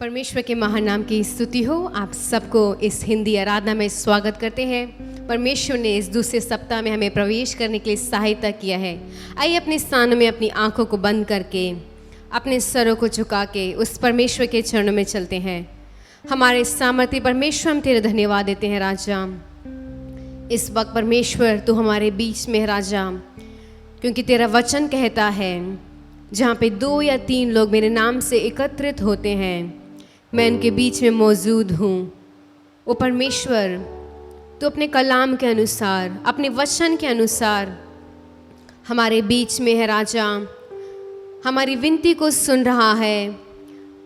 परमेश्वर के महान नाम की स्तुति हो। आप सबको इस हिंदी आराधना में स्वागत करते हैं। परमेश्वर ने इस दूसरे सप्ताह में हमें प्रवेश करने के लिए सहायता किया है। आइए अपने स्थान में अपनी आंखों को बंद करके अपने सरों को झुका के उस परमेश्वर के चरणों में चलते हैं। हमारे सामर्थ्य परमेश्वर, हम तेरे धन्यवाद देते हैं राजा। इस वक्त परमेश्वर तू हमारे बीच में है राजा, क्योंकि तेरा वचन कहता है जहाँ पे 2 या 3 लोग मेरे नाम से एकत्रित होते हैं, मैं उनके बीच में मौजूद हूँ। वो परमेश्वर तो अपने कलाम के अनुसार, अपने वचन के अनुसार हमारे बीच में है राजा। हमारी विनती को सुन रहा है,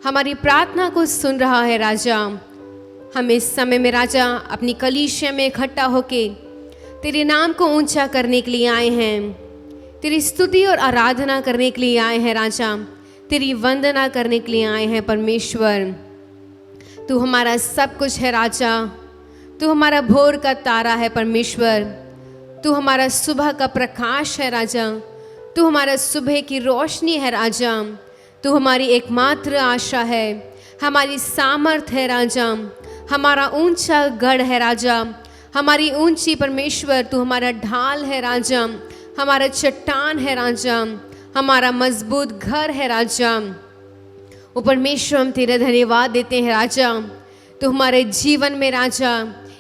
हमारी प्रार्थना को सुन रहा है राजा। हम इस समय में राजा अपनी कलीसिया में इकट्ठा होके तेरे नाम को ऊंचा करने के लिए आए हैं, तेरी स्तुति और आराधना करने के लिए आए हैं राजा, तेरी वंदना करने के लिए आए हैं। परमेश्वर तू हमारा सब कुछ है राजा, तू हमारा भोर का तारा है परमेश्वर, तू हमारा सुबह का प्रकाश है राजा, तू हमारा सुबह की रोशनी है राजा, तू हमारी एकमात्र आशा है, हमारी सामर्थ है राजा, हमारा ऊंचा गढ़ है राजा, हमारी ऊंची परमेश्वर तू हमारा ढाल है राजा, हमारा चट्टान है राजा, हमारा मजबूत घर है राजा। वो परमेश्वर हम तेरा धन्यवाद देते हैं राजा। तो हमारे जीवन में राजा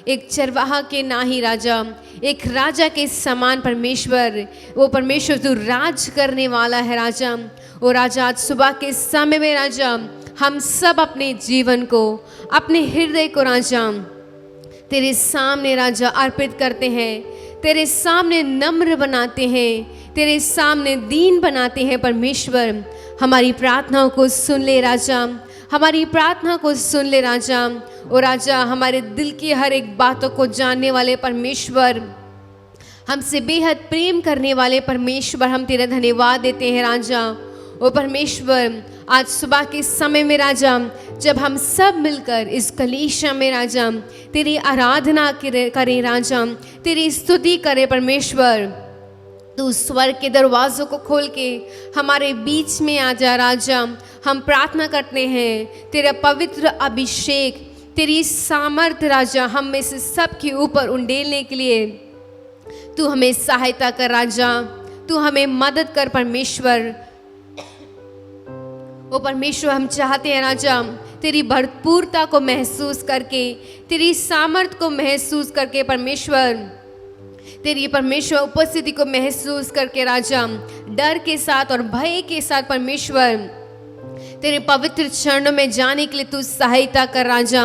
एक चरवाहा के ना ही राजा, एक राजा के समान परमेश्वर, वो परमेश्वर तू राज करने वाला है राजा। वो राजा आज सुबह के समय में राजा हम सब अपने जीवन को, अपने हृदय को राजा तेरे सामने राजा अर्पित करते हैं, तेरे सामने नम्र बनाते हैं, तेरे सामने दीन बनाते हैं। परमेश्वर हमारी प्रार्थनाओं को सुन ले राजा, हमारी प्रार्थना को सुन ले राजा। और राजा हमारे दिल की हर एक बातों को जानने वाले परमेश्वर, हमसे बेहद प्रेम करने वाले परमेश्वर, हम तेरा धन्यवाद देते हैं राजा। ओ परमेश्वर आज सुबह के समय में राजा जब हम सब मिलकर इस कलीसिया में राजा तेरी आराधना करें राजा, तेरी स्तुति करें परमेश्वर, तू स्वर्ग के दरवाज़ों को खोल के हमारे बीच में आ जा राजा। हम प्रार्थना करते हैं तेरा पवित्र अभिषेक, तेरी सामर्थ राजा हम में से सब के ऊपर उंडेलने के लिए तू हमें सहायता कर राजा, तू हमें मदद कर परमेश्वर। ओ परमेश्वर हम चाहते हैं राजा तेरी भरपूरता को महसूस करके, तेरी सामर्थ को महसूस करके परमेश्वर, तेरी परमेश्वर उपस्थिति को महसूस करके राजा डर के साथ और भय के साथ परमेश्वर तेरे पवित्र चरणों में जाने के लिए तू सहायता कर राजा।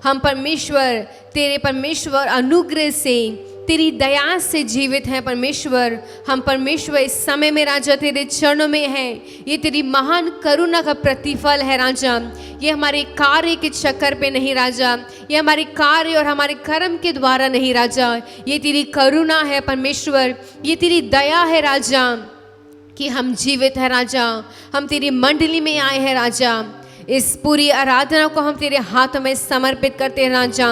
हम परमेश्वर तेरे परमेश्वर अनुग्रह से, तेरी दया से जीवित हैं परमेश्वर। हम परमेश्वर इस समय में राजा तेरे चरणों में हैं। ये तेरी महान करुणा का प्रतिफल है राजा। ये हमारे कार्य के चक्कर पे नहीं राजा, ये हमारे कार्य और हमारे कर्म के द्वारा नहीं राजा, ये तेरी करुणा है परमेश्वर, ये तेरी दया है राजा कि हम जीवित हैं राजा। हम तेरी मंडली में आए हैं राजा। इस पूरी आराधना को हम तेरे हाथों में समर्पित करते हैं राजा।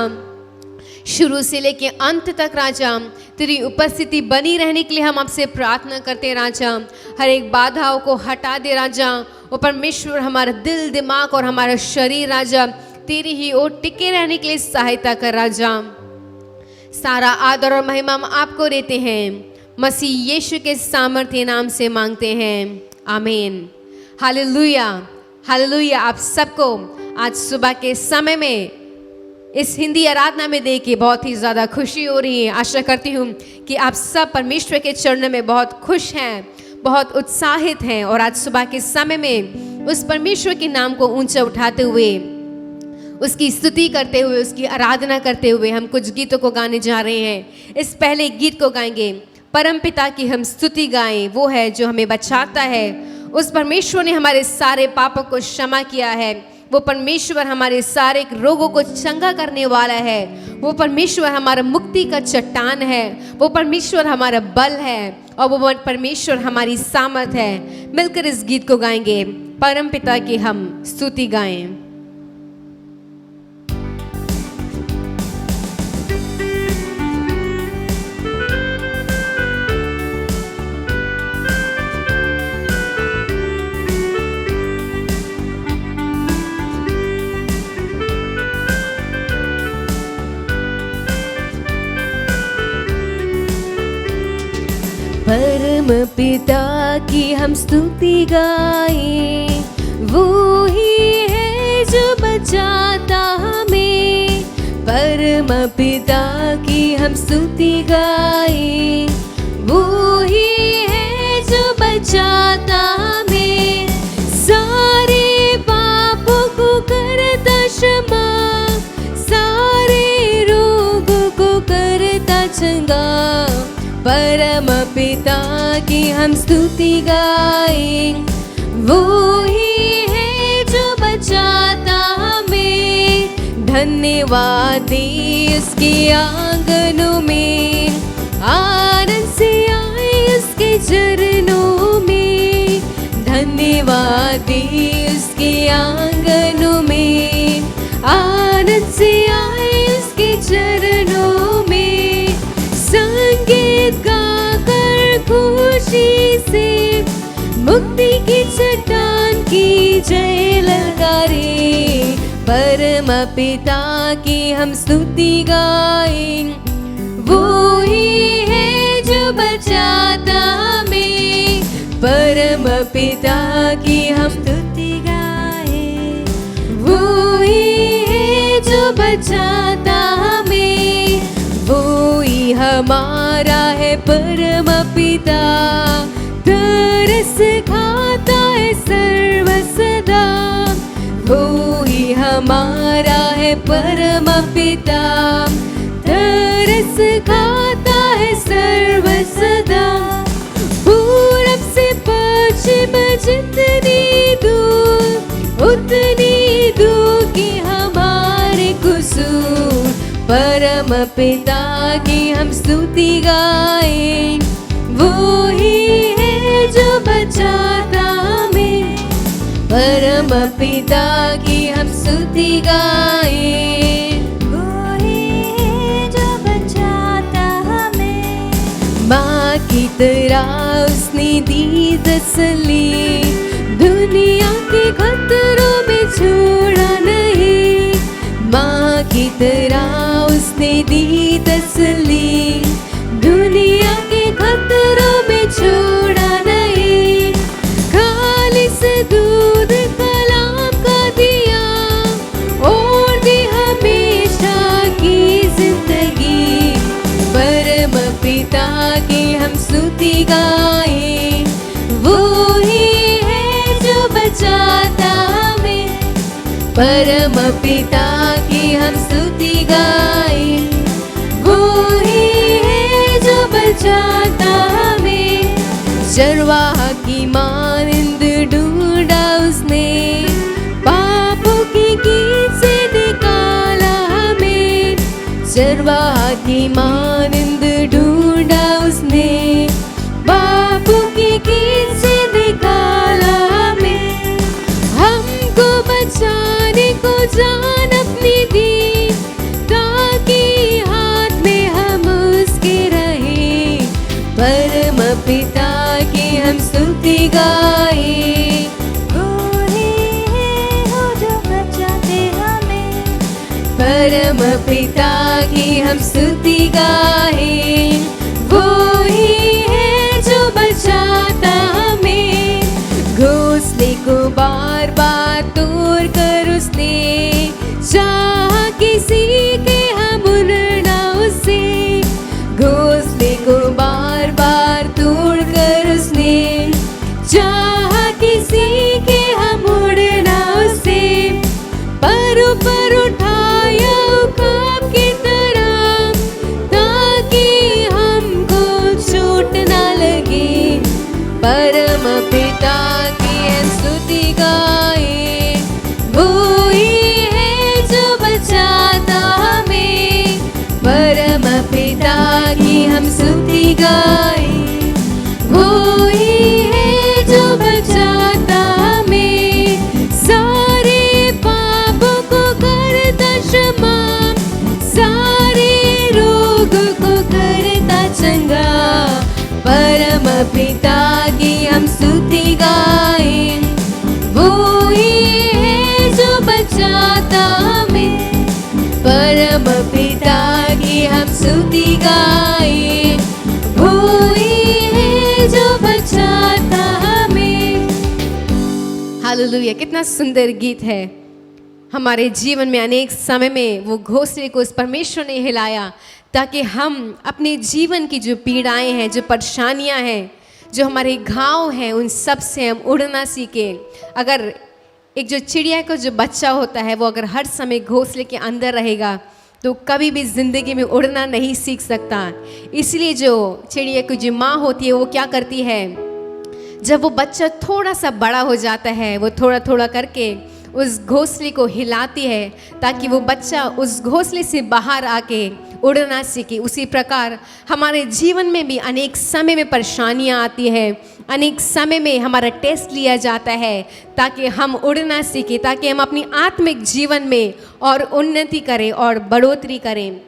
शुरू से लेके अंत तक राजा तेरी उपस्थिति बनी रहने के लिए हम आपसे प्रार्थना करते हैं राजा। हर एक बाधाओं को हटा दे राजा। वो परमेश्वर हमारा दिल, दिमाग और हमारा शरीर राजा तेरी ही ओर टिके रहने के लिए सहायता कर राजा। सारा आदर और महिमा हम आपको देते हैं, मसीह यीशु के सामर्थ्य नाम से मांगते हैं, आमीन। Hallelujah, hallelujah. आप सबको आज सुबह के समय में इस हिंदी आराधना में देख के बहुत ही ज़्यादा खुशी हो रही है। आशा करती हूँ कि आप सब परमेश्वर के चरणों में बहुत खुश हैं, बहुत उत्साहित हैं। और आज सुबह के समय में उस परमेश्वर के नाम को ऊंचा उठाते हुए, उसकी स्तुति करते हुए, उसकी आराधना करते हुए हम कुछ गीतों को गाने जा रहे हैं। इस पहले गीत को गाएंगे, परमपिता की हम स्तुति गाएं। वो है जो हमें बचाता है, उस परमेश्वर ने हमारे सारे पापों को क्षमा किया है। वो परमेश्वर हमारे सारे रोगों को चंगा करने वाला है। वो परमेश्वर हमारा मुक्ति का चट्टान है। वो परमेश्वर हमारा बल है और वो परमेश्वर हमारी सामर्थ है। मिलकर इस गीत को गाएंगे, परमपिता की हम स्तुति गाएं। पिता की हम स्तुति गाएं, वो ही है जो बचाता हमें। परम पिता की हम स्तुति गाएं, वो ही है जो बचाता हमें। सारे पापों को करता क्षमा, सारे रोगों को करता चंगा। परम पिता की हम स्तुति गाएं, वो ही है जो बचाता हमें। धन्यवाद दे उसके आंगनों में, आनंद से आए उसके चरणों में। धन्यवाद दे उसके आंगनों में, आनंद से आए उसके चरणों में। संगीत गाकर खुशी से मुक्ति की चट्टान की जय ललकारे। परम पिता की हम स्तुति गाएं, वो ही है जो बचाता हमें। परम पिता की हम स्तुति गाएं, वो ही है जो बचाता हमें। वो ही हमारा है परम पिता, तरस खाता है सर्वसदा। वो ही हमारा है परम पिता, तरस खाता है सर्वसदा। पूरब से पश्चिम जितनी दूर, उतनी दूर की हमारे कसूर। परम पिता की हम स्तुति गाएं, वो ही है जो बचाता हमें। परम पिता की हम स्तुति गाएं, वो ही है जो बचाता हमें। माँ की तरह उसने दी तसल्ली, दुनिया के खतरों में छोड़ा नहीं। माँ की तरह उसने दी तसल्ली, दुनिया के खतरों में छोड़ा नहीं। खालिस दूध कलाम का दिया, और दी हमेशा की जिंदगी। परम पिता की हम स्तुति गाएं, वो ही है जो बचाता हमें। परम पिता की हम स्तुति गाएं, वो ही है जो बचाता हमें। चरवाहा की मानिंद ढूंढा उसने, पापों की कीट से निकाला हमें। चरवाहा की मानिंद ढूंढा उसने, पापों की कीट से निकाला हमें। हमको बचाने को जान अपनी दी, ताकि हाथ में हम उसके रहे। परम पिता की हम स्तुति गाएं, वो ही है जो बचाते हमें। परम पिता की हम स्तुति गाएं, वो ही है जो बचाता हमें। घोंसले को बार बार तोड़ कर उसने चाहा किसी के हम उड़ना उससे। घोंसले को बार बार तोड़ कर उसने चाहा किसी के हम उड़ना उससे। परों पर उठाया उकाब की तरह, ताकि हमको चोट ना लगे। परम पिता की स्तुति गाएं, वो ही है जो बचाता हमें। परम पिता की हम स्तुति गाएं, वो ही है जो बचाता हमें। सारे पापों को करता क्षमा, सारे रोग को करता चंगा। परम पिता की हम स्तुति गाएं, वो ही है जो बचाता हमें। परम पिता की हम स्तुति गाएं, वो ही हालेलुया, कितना सुंदर गीत है। हमारे जीवन में अनेक समय में वो घोंसले को उस परमेश्वर ने हिलाया ताकि हम अपने जीवन की जो पीड़ाएं हैं, जो परेशानियां हैं, जो हमारे घाव हैं, उन सब से हम उड़ना सीखें। अगर एक जो चिड़िया का जो बच्चा होता है वो अगर हर समय घोंसले के अंदर रहेगा तो कभी भी ज़िंदगी में उड़ना नहीं सीख सकता। इसलिए जो चिड़िया की जो माँ होती है वो क्या करती है, जब वो बच्चा थोड़ा सा बड़ा हो जाता है वो थोड़ा थोड़ा करके उस घोंसले को हिलाती है ताकि वो बच्चा उस घोंसले से बाहर आके उड़ना सीखे। उसी प्रकार हमारे जीवन में भी अनेक समय में परेशानियां आती हैं, अनेक समय में हमारा टेस्ट लिया जाता है ताकि हम उड़ना सीखें, ताकि हम अपनी आत्मिक जीवन में और उन्नति करें और बढ़ोतरी करें।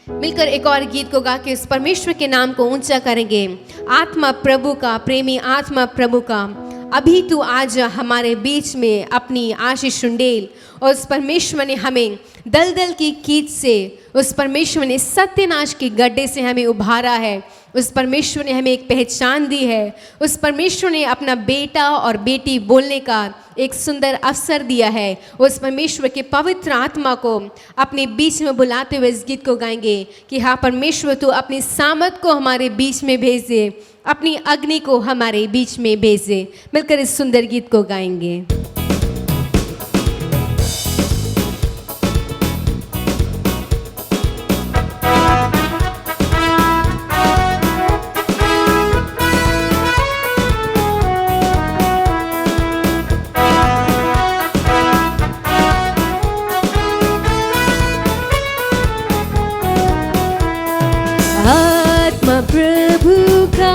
मिलकर एक और गीत को गा के उस परमेश्वर के नाम को ऊंचा करेंगे। आत्मा प्रभु का, प्रेमी आत्मा प्रभु का, अभी तू आज हमारे बीच में अपनी आशीष उंडेल। और उस परमेश्वर ने हमें दलदल की कीच से, उस परमेश्वर ने सत्यनाश के गड्ढे से हमें उभारा है। उस परमेश्वर ने हमें एक पहचान दी है। उस परमेश्वर ने अपना बेटा और बेटी बोलने का एक सुंदर अवसर दिया है। उस परमेश्वर के पवित्र आत्मा को अपने बीच में बुलाते हुए इस गीत को गाएंगे कि हाँ परमेश्वर तू अपनी सामर्थ को हमारे बीच में भेज दे, अपनी अग्नि को हमारे बीच में भेज दे। मिलकर इस सुंदर गीत को गाएंगे। प्रभु का,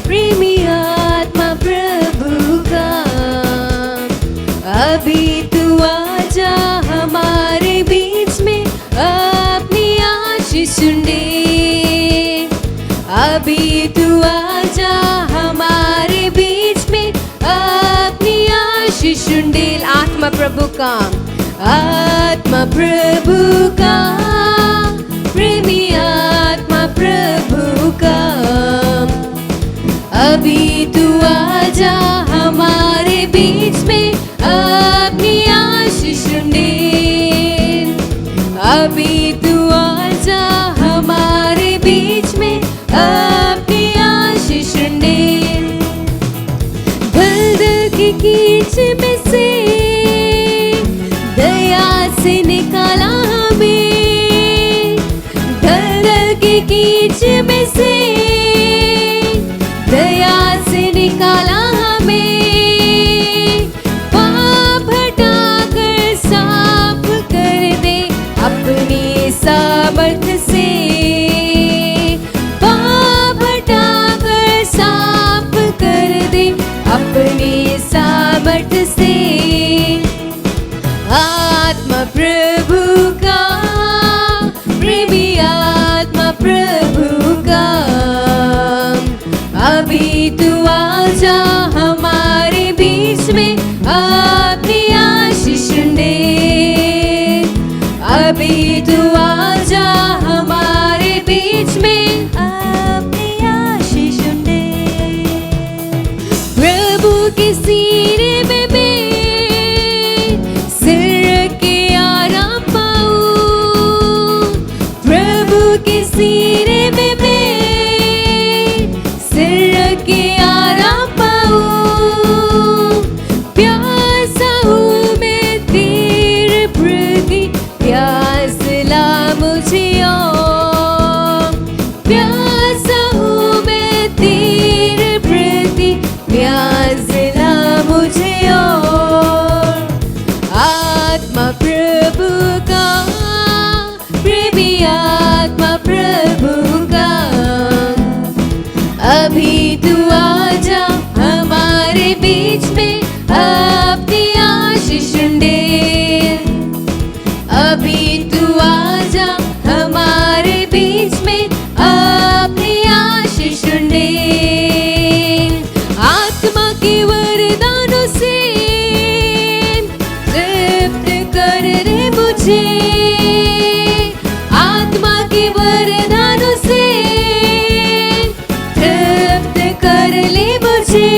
प्रेमी आत्मा प्रभु का, अभी तू आजा हमारे बीच में अपनी आशीष उंडेल। अभी तू आजा हमारे बीच में अपनी आशीष उंडेल। आत्मा प्रभु का, आत्मा प्रभु का, प्रेमी आत्मा प्रभु का, अभी तू आजा हमारे बीच में अपनी आशीष उंडेल। अभी तू आजा हमारे बीच में अपनी आशीष उंडेल। दलदल की कीच में से दया से निकाला हमें, कीच में से दया से निकाला हमें। पाप हटाकर साफ कर दे अपनी सामर्थ से। पाप हटाकर साफ कर दे अपनी सामर्थ से। आत्मा प्रभु का, प्रेमी आत्मा प्रभु का, अभी तू आजा हमारे बीच में अपनी आशीष उंडेल। अभी तू आजा हमारे बीच में अपनी आशीष उंडेल। प्रभु के सीने में मैं सिर के आराम पाऊं। प्रभु के सीने में मैं सिर के आराम पाऊं। प्यासा हूँ मैं तेरे प्रति, प्यास ला मुझे और। प्यासा हूँ मैं तेरे प्रति, प्यास ला मुझे और। आत्मा प्रभु का, प्रेमी आत्मा प्रभु का, अभी तू आजा हमारे बीच में अपनी आशीष उंडेल। अभी तू आजा हमारे बीच में अपनी आशीष उंडेल। आत्मा के वरदानों से तृप्त कर रे मुझे। आत्मा के वरदानों से तृप्त कर ले मुझे।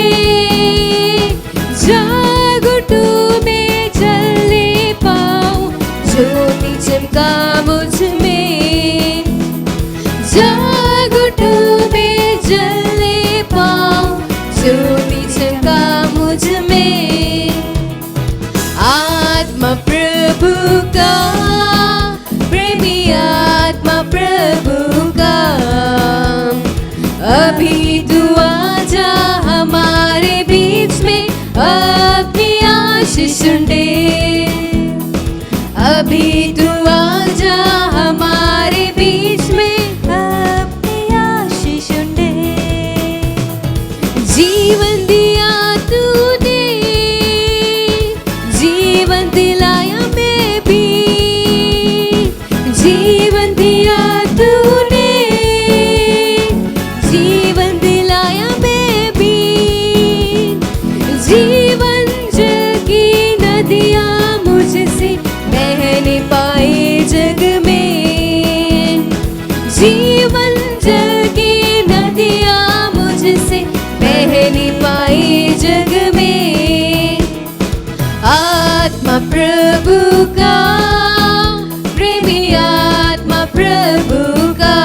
चमका मुझ में। आत्मा प्रभु का, प्रेमी आत्मा प्रभु का, अभी तू आजा हमारे बीच में, अपनी आशीष दे। अभी तू आजा हमारे बीच में, अपनी आशीष दे। जीवन दिया तूने, जीवन दिलाया मैं भी। जीवन दिया तूने, जीवन दिलाया मैं भी। जीवन जल की नदियाँ मुझसे बह नहीं पाए जग में। जीवन जल की नदियाँ मुझसे बह नहीं पाए जग में। आत्मा प्रभु का, प्रेमी आत्मा प्रभु का,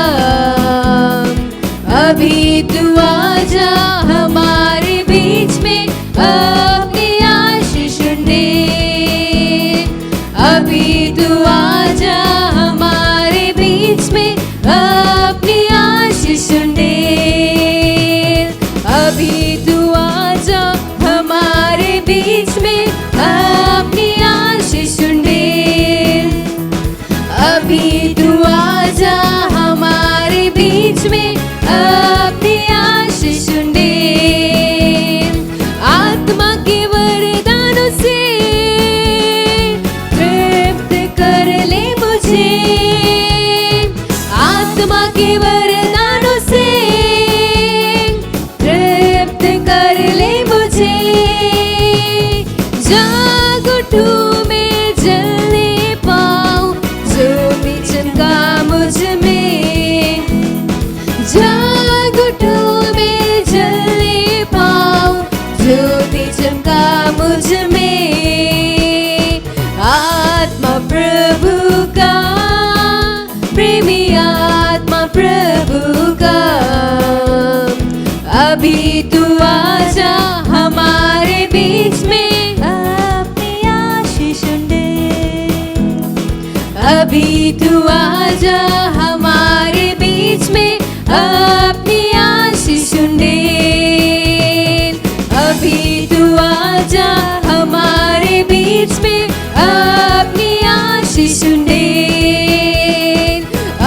अभी तू आजा हमारे बीच में, अपनी आशीष दे। अभी तू आजा हमारे बीच में, अपनी आशीष दे। अभी तू आजा हमारे बीच में, अपनी आशीष दे। अभी तू आजा हमारे बीच में, अपनी आशीष दे। आत्मा के वरदानों से तृप्त कर ले मुझे। आत्मा के वरदानों से तृप्त कर ले मुझे। जाग उठूं मैं जलने पाऊं, ज्योति चमका मुझ में। जाग उठूं मैं जलने पाऊं, ज्योति चमका मुझ में। आत्मा प्रभु का, प्रेमी आत्मा प्रभु का, अभी तू आजा हमारे बीच में, अपनी आशीष दे। अभी तू आजा हमारे बीच में, अपनी आशीष दे। अभी तू आजा हमारे बीच में, अपनी आशीष दे।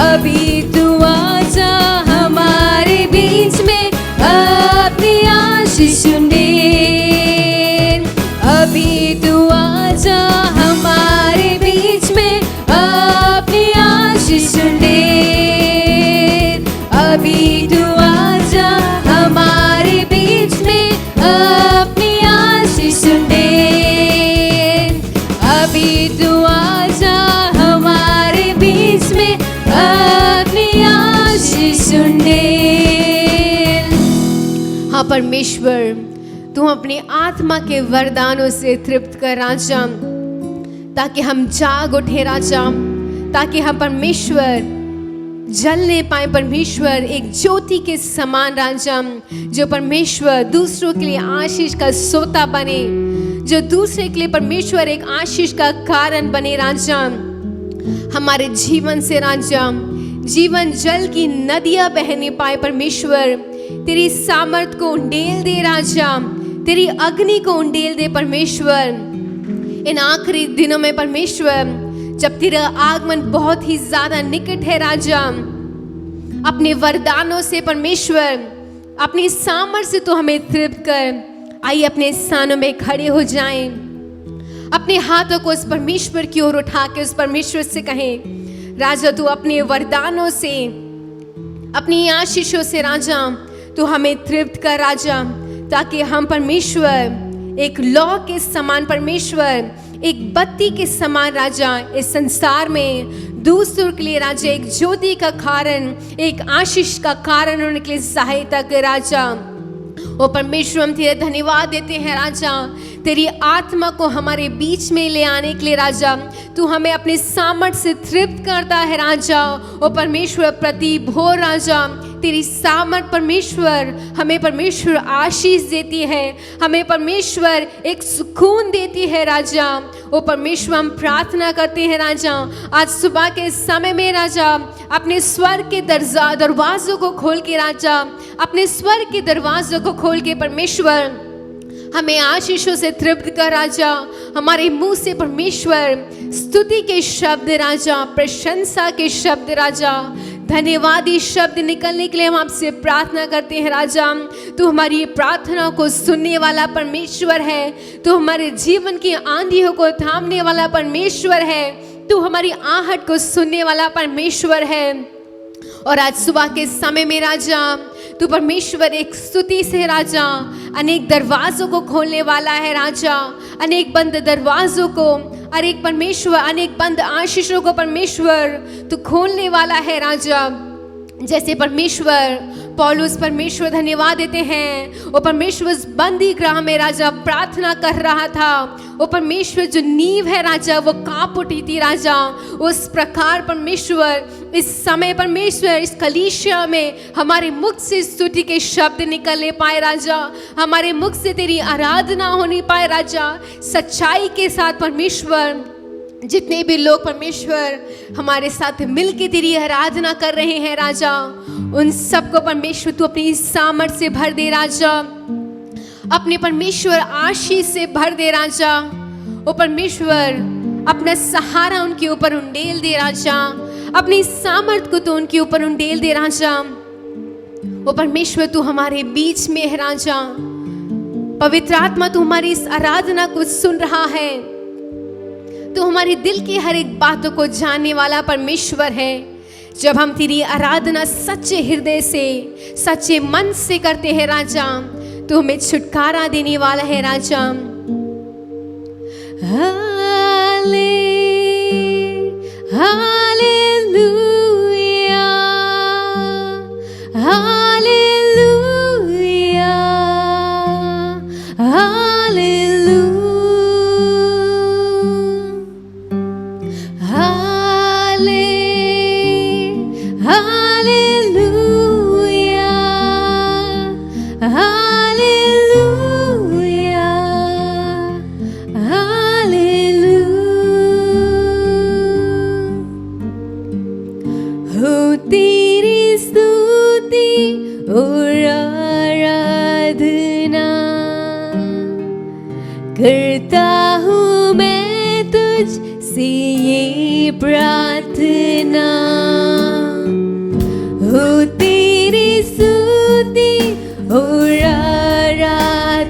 अभी तू आजा हमारे बीच में, अपनी आशीष दे। अभी तू आजा हमारे बीच में, अपनी आशीष दे। अभी तू आजा हमारे बीच में, अपनी आशीष दे। अभी तू आजा हमारे बीच में, अपनी आशीष दे। हाँ परमेश्वर, तू अपनी आत्मा के वरदानों से तृप्त कर राजा, ताकि हम जाग उठे राजा, ताकि हम परमेश्वर जलने पाए परमेश्वर, एक ज्योति के समान राजा, जो परमेश्वर दूसरों के लिए आशीष का सोता बने, जो दूसरे के लिए परमेश्वर एक आशीष का कारण बने राजा। हमारे जीवन से राजा जीवन जल की नदियां बहने पाए परमेश्वर, तेरी सामर्थ को उंडेल दे राजा, तेरी अग्नि को उंडेल दे परमेश्वर। इन आखिरी दिनों में परमेश्वर, जब तेरा आगमन बहुत ही ज्यादा निकट है राजा, अपने वरदानों से परमेश्वर, अपनी सामर्थ्य से तो हमें तृप्त कर। आइए अपने स्थानों में खड़े हो जाएं, अपने हाथों को उस परमेश्वर की ओर उठा के उस परमेश्वर से कहें, राजा तू अपने वरदानों से, अपनी आशीषों से राजा तू हमें तृप्त कर राजा, ताकि हम परमेश्वर एक लौ के समान परमेश्वर, एक बत्ती के समान राजा इस संसार में दूसरों के लिए राजा एक ज्योति का कारण, एक आशीष का कारण होने के लिए सहायता कर राजा। ओ परमेश्वर, हम तेरे धन्यवाद देते हैं राजा, तेरी आत्मा को हमारे बीच में ले आने के लिए राजा। तू हमें अपने सामर्थ्य से तृप्त करता है राजा। ओ परमेश्वर, प्रति भोर राजा तेरी सामर्थ परमेश्वर हमें परमेश्वर आशीष देती है, हमें परमेश्वर एक सुकून देती है राजा। ओ परमेश्वर, हम प्रार्थना करते हैं राजा, आज सुबह के समय में राजा अपने स्वर्ग के दरवाजों को खोल के राजा, अपने स्वर्ग के दरवाजों को खोल के परमेश्वर हमें आशीषों से तृप्त कर राजा। हमारे मुंह से परमेश्वर स्तुति के शब्द राजा, प्रशंसा के शब्द राजा, धन्यवादी शब्द निकलने के लिए हम आपसे प्रार्थना करते हैं राजा। तू हमारी प्रार्थना को सुनने वाला परमेश्वर है, तू हमारे जीवन की आंधियों को थामने वाला परमेश्वर है, तू हमारी आहट को सुनने वाला परमेश्वर है। और आज सुबह के समय में राजा तू परमेश्वर एक स्तुति से राजा अनेक दरवाजों को खोलने वाला है राजा, अनेक बंद दरवाजों को, अनेक परमेश्वर अनेक बंद आशीषों को परमेश्वर तू खोलने वाला है राजा। जैसे परमेश्वर पौलुस परमेश्वर धन्यवाद देते हैं, वो परमेश्वर उस बंदी गृह में राजा प्रार्थना कर रहा था, वो परमेश्वर जो नींव है राजा वो कांप उठी थी राजा। उस प्रकार परमेश्वर इस समय परमेश्वर इस कलीसिया में हमारे मुख से स्तुति के शब्द निकलने पाए राजा, हमारे मुख से तेरी आराधना होनी पाए राजा, सच्चाई के साथ परमेश्वर। जितने भी लोग परमेश्वर हमारे साथ मिलके तेरी आराधना कर रहे हैं राजा, उन सबको परमेश्वर तू अपनी सामर्थ से भर दे राजा, अपने परमेश्वर आशीष से भर दे राजा। ओ परमेश्वर, अपना सहारा उनके ऊपर उंडेल दे राजा, अपनी सामर्थ को तो उनके ऊपर उंडेल दे राजा। ओ परमेश्वर, तू हमारे बीच में है राजा, पवित्र आत्मा तू हमारी इस आराधना को सुन रहा है, तू हमारे दिल की हर एक बातों को जानने वाला परमेश्वर है। जब हम तेरी आराधना सच्चे हृदय से सच्चे मन से करते हैं राजा, तू हमें छुटकारा देने वाला है राजा। हाले हालेलुया हालेलुया करता हूँ मैं तुझ से ये प्रार्थना, हो तेरी स्तुति और आराधना।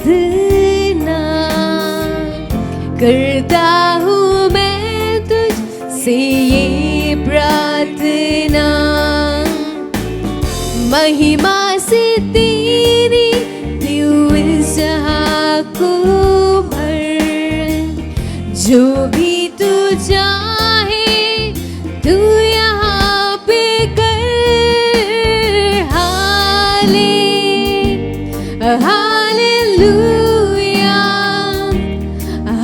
करता हूँ मैं तुझ से ये प्रार्थना, महिमा से तेरी तू इस जहाँ को जो भी तू चाहे तू यहाँ पे कर। Hallelujah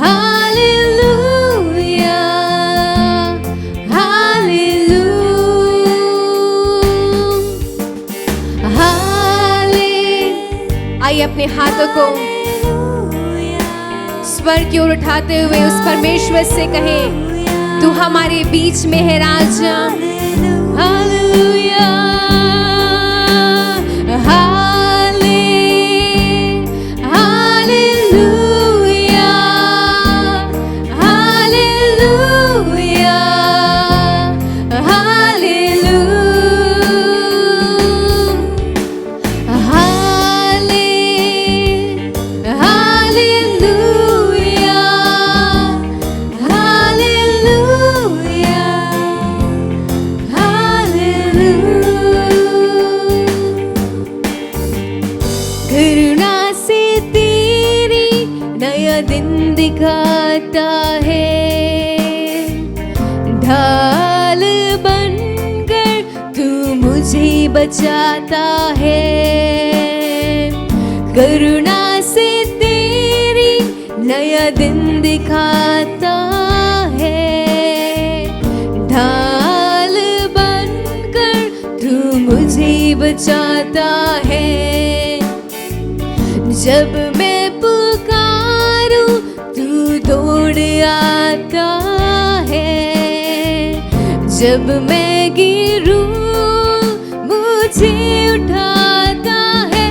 hallelujah hallelujah. आइए अपने हाथों को स्वर की ओर उठाते हुए उस परमेश्वर से कहे, तू हमारे बीच में है राजा। हालेलुया हाले हालेलुया हालेलुया दिखाता है, ढाल बनकर तू मुझे बचाता है। करुणा से तेरी नया दिन दिखाता है। ढाल बनकर तू मुझे बचाता है। जब मैं पुकारूं तू दौड़ आता है। जब मैं गिरूं मुझे उठाता है।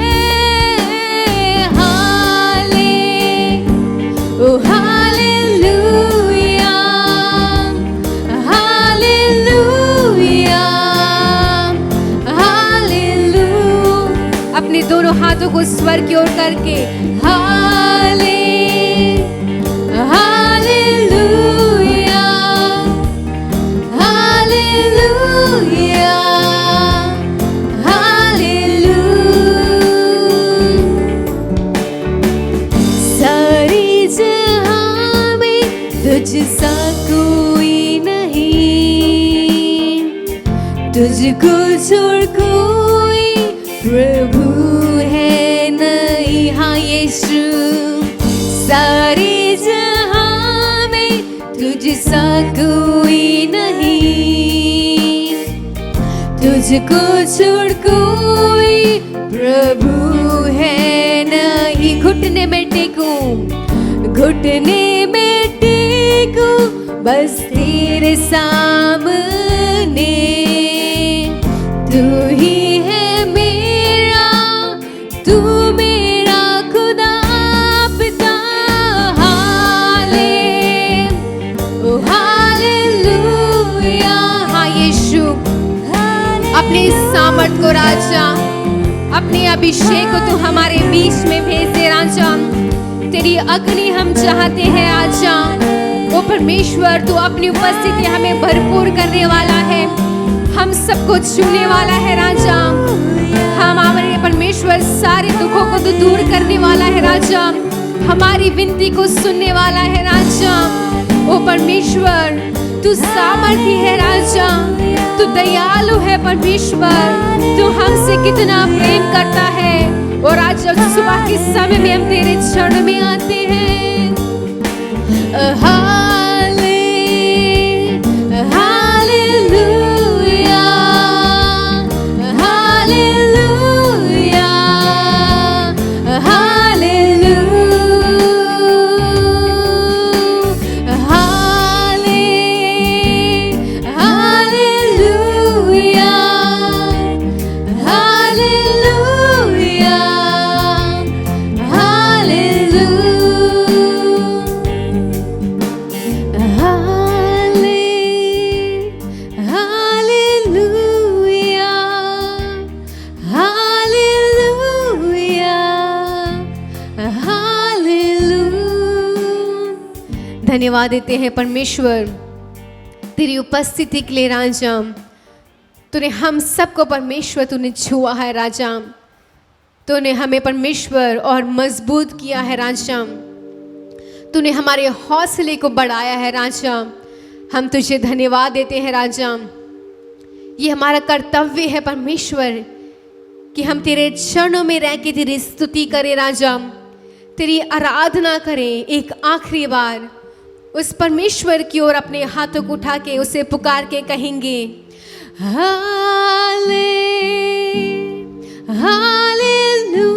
ओ हालेलुया, हालेलुया, हालेलुया। अपने दोनों हाथों को स्वर की ओर करके हालेलुया, हालेलुया, हालेलुया। सारी जहां में तुझसा कोई नहीं। तुझको छोड़ कोई प्रभु है नहीं। हाँ यीशु, सारी जहां में तुझसा कोई नहीं। तुझको छोड़ कोई प्रभु है नहीं। घुटने में टेकूं, घुटने में टेकूं बस तेरे सामने। तू ही है मेरा, तू मेरा खुदा पिता। ओ हालेलुया। हाँ यीशु, अपने सामर्थ को राजा, अपने अभिषेक को तू हमारे बीच में भेज दे राजा। तेरी अग्नि हम चाहते हैं आजा। ओ परमेश्वर, तू अपनी उपस्थिति हमें भरपूर करने वाला है। हम सबको छूने वाला है राजा। हम हमारे परमेश्वर सारे दुखों को तू दूर करने वाला है राजा। हमारी विनती को सुनने वाला है राजा। ओ परमेश्वर, तू सामर्थी है राजा। तू दयालु है परमेश्वर। तू हमसे कितना प्रेम करता है। और आज सुबह के समय में हम तेरे चरण में आते हैं। धन्यवाद देते हैं परमेश्वर तेरी उपस्थिति के लिए राजा। तूने हम सबको परमेश्वर तूने छुआ है राजा। तूने हमें परमेश्वर और मजबूत किया है राजा। तूने हमारे हौसले को बढ़ाया है राजा। हम तुझे धन्यवाद देते हैं राजा। ये हमारा कर्तव्य है परमेश्वर कि हम तेरे चरणों में रह के तेरी स्तुति करें राजा, तेरी आराधना करें। एक आखिरी बार उस परमेश्वर की ओर अपने हाथों को उठा के उसे पुकार के कहेंगे हाले हालेलुया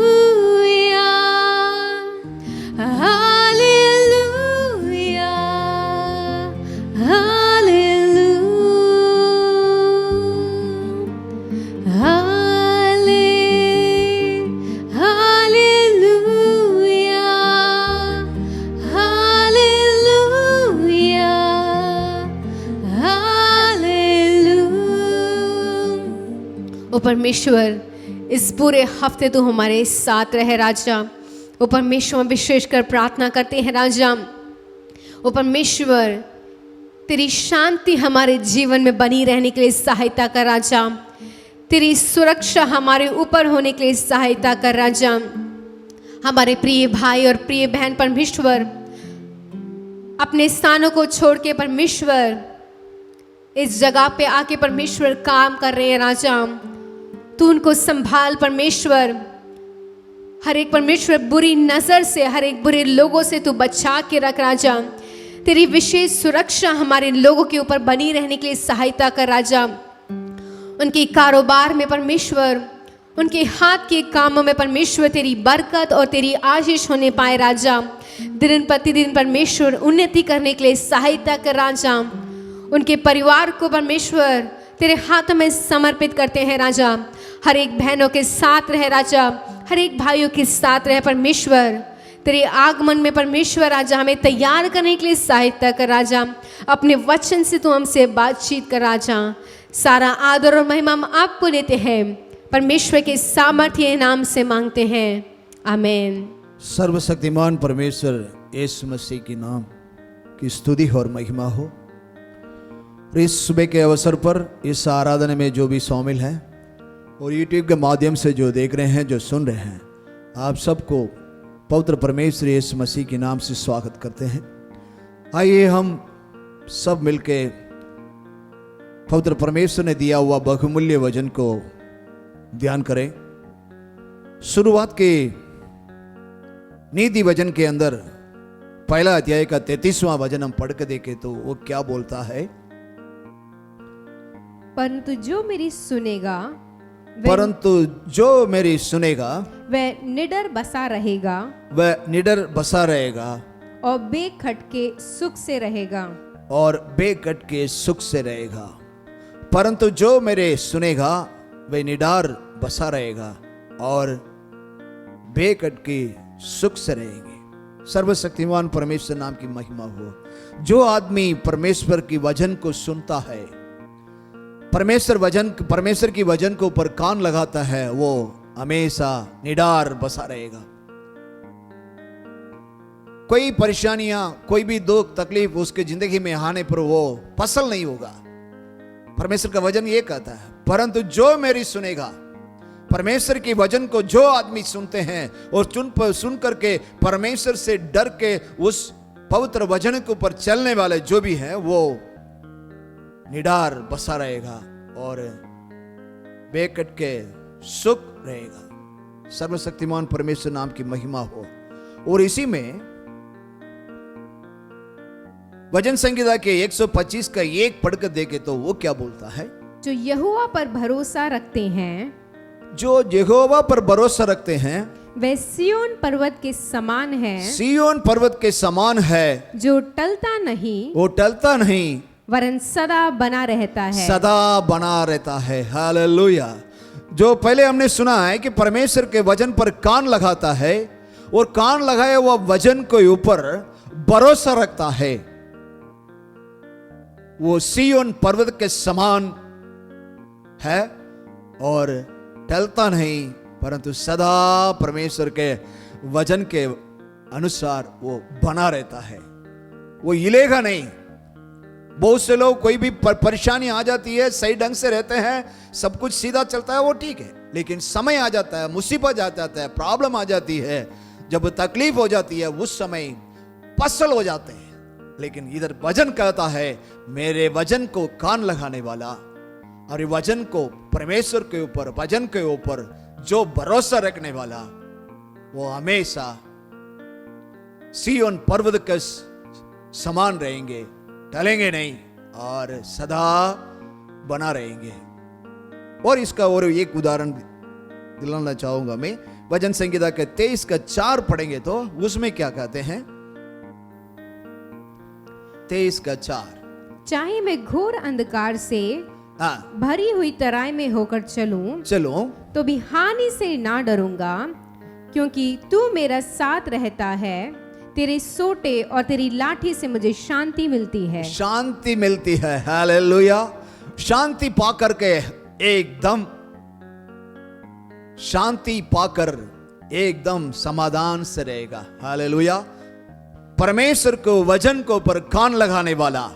हालेलुया हालेलुया हाले हालेलुया हालेलुया हालेलुया। ओ परमेश्वर, इस पूरे हफ्ते तू हमारे साथ रहे राजा। ओ परमेश्वर, विशेष कर प्रार्थना करते हैं राजा। ओ परमेश्वर, तेरी शांति हमारे जीवन में बनी रहने के लिए सहायता कर राजा। तेरी सुरक्षा हमारे ऊपर होने के लिए सहायता कर राजा। हमारे प्रिय भाई और प्रिय बहन परमेश्वर अपने स्थानों को छोड़ के परमेश्वर इस जगह पे आके परमेश्वर काम कर रहे हैं राजा। तू उनको संभाल परमेश्वर। हर एक परमेश्वर बुरी नजर से, हर एक बुरे लोगों से तू बचा के रख राजा। तेरी विशेष सुरक्षा हमारे लोगों के ऊपर बनी रहने के लिए सहायता कर राजा। उनके कारोबार में परमेश्वर, उनके हाथ के कामों में परमेश्वर तेरी बरकत और तेरी आशीष होने पाए राजा। दिन प्रतिदिन परमेश्वर उन्नति करने के लिए सहायता कर राजा। उनके परिवार को परमेश्वर तेरे हाथों में समर्पित करते हैं राजा। हर एक बहनों के साथ रहे राजा, हर एक भाइयों के साथ रहे परमेश्वर। तेरे आगमन में परमेश्वर राजा हमें तैयार करने के लिए सहायता कर राजा। अपने वचन से तू हमसे बातचीत कर राजा। सारा आदर और महिमा हम आपको देते हैं, परमेश्वर के सामर्थ्य नाम से मांगते हैं, आमीन। सर्वशक्तिमान परमेश्वर यीशु मसीह के नाम की स्तुति और महिमा हो। और इस सुबह के अवसर पर इस आराधना में जो भी शामिल हैं और यूट्यूब के माध्यम से जो देख रहे हैं, जो सुन रहे हैं, आप सबको पवित्र परमेश्वर यीशु मसीह के नाम से स्वागत करते हैं। आइए हम सब मिलके पवित्र परमेश्वर ने दिया हुआ बहुमूल्य वचन को ध्यान करें। शुरुआत के नीति वचन के अंदर पहला अध्याय का 33वां वचन हम पढ़ के देखें तो वो क्या बोलता है? परंतु जो मेरी सुनेगा, परंतु जो मेरी सुनेगा वह निडर बसा रहेगा, वह निडर बसा रहेगा और बेखटके सुख से रहेगा। और बेकट के सुख से रहेगा। परंतु जो मेरे सुनेगा वह निडर बसा रहेगा और बेकट के सुख से रहेंगे। सर्वशक्तिमान परमेश्वर नाम की महिमा हो। जो आदमी परमेश्वर की वचन को सुनता है, परमेश्वर की वचन के ऊपर कान लगाता है, वो हमेशा निडर बसा रहेगा। कोई परेशानियां, कोई भी दुख तकलीफ उसके जिंदगी में आने पर वो फसल नहीं होगा। परमेश्वर का वचन ये कहता है, परंतु जो मेरी सुनेगा। परमेश्वर की वचन को जो आदमी सुनते हैं और सुन करके परमेश्वर से डर के उस पवित्र वचन के ऊपर चलने वाले जो भी हैं, वो निडर बसा रहेगा और बेकट के सुख रहेगा। सर्वशक्तिमान परमेश्वर नाम की महिमा हो। और इसी में वचन संहिता के 125 का 1 पढ़कर देखे तो वो क्या बोलता है? जो यहोवा पर भरोसा रखते हैं, जो यहोवा पर भरोसा रखते हैं, वह सिय्योन पर्वत के समान है, सिय्योन पर्वत के समान है, जो टलता नहीं, वो टलता नहीं, वरन सदा बना रहता है। सदा बना रहता है। हालेलुया। जो पहले हमने सुना है कि परमेश्वर के वचन पर कान लगाता है और कान लगाए हुआ वचन के ऊपर भरोसा रखता है, वो सिय्योन पर्वत के समान है और टलता नहीं, परंतु सदा परमेश्वर के वचन के अनुसार वो बना रहता है। वो हिलेगा नहीं। बहुत से लोग, कोई भी परेशानी आ जाती है, सही ढंग से रहते हैं, सब कुछ सीधा चलता है, वो ठीक है, लेकिन समय आ जाता है, मुसीबत आ जाता है, प्रॉब्लम आ जाती है, जब तकलीफ हो जाती है, उस समय पसल हो जाते हैं। लेकिन इधर वचन कहता है, मेरे वचन को कान लगाने वाला और वचन को परमेश्वर के ऊपर, वचन के ऊपर जो भरोसा रखने वाला, वो हमेशा सिय्योन पर्वत के समान रहेंगे, टलेंगे नहीं और सदा बना रहेंगे। और इसका और एक उदाहरण दिलाना चाहूंगा मैं। वचन संहिता के 23 का 4 पढ़ेंगे तो उसमें क्या कहते हैं? 23 का 4। चाहे मैं घोर अंधकार से भरी हुई तराई में होकर चलूं तो भी हानि से ना डरूंगा, क्योंकि तू मेरा साथ रहता है। तेरे सोटे और तेरी लाठी से मुझे शांति मिलती है। शांति मिलती है। हालेलुया। शांति पाकर के एकदम, शांति पाकर एकदम समाधान से रहेगा। हालेलुया। परमेश्वर को वचन के ऊपर कान लगाने वाला,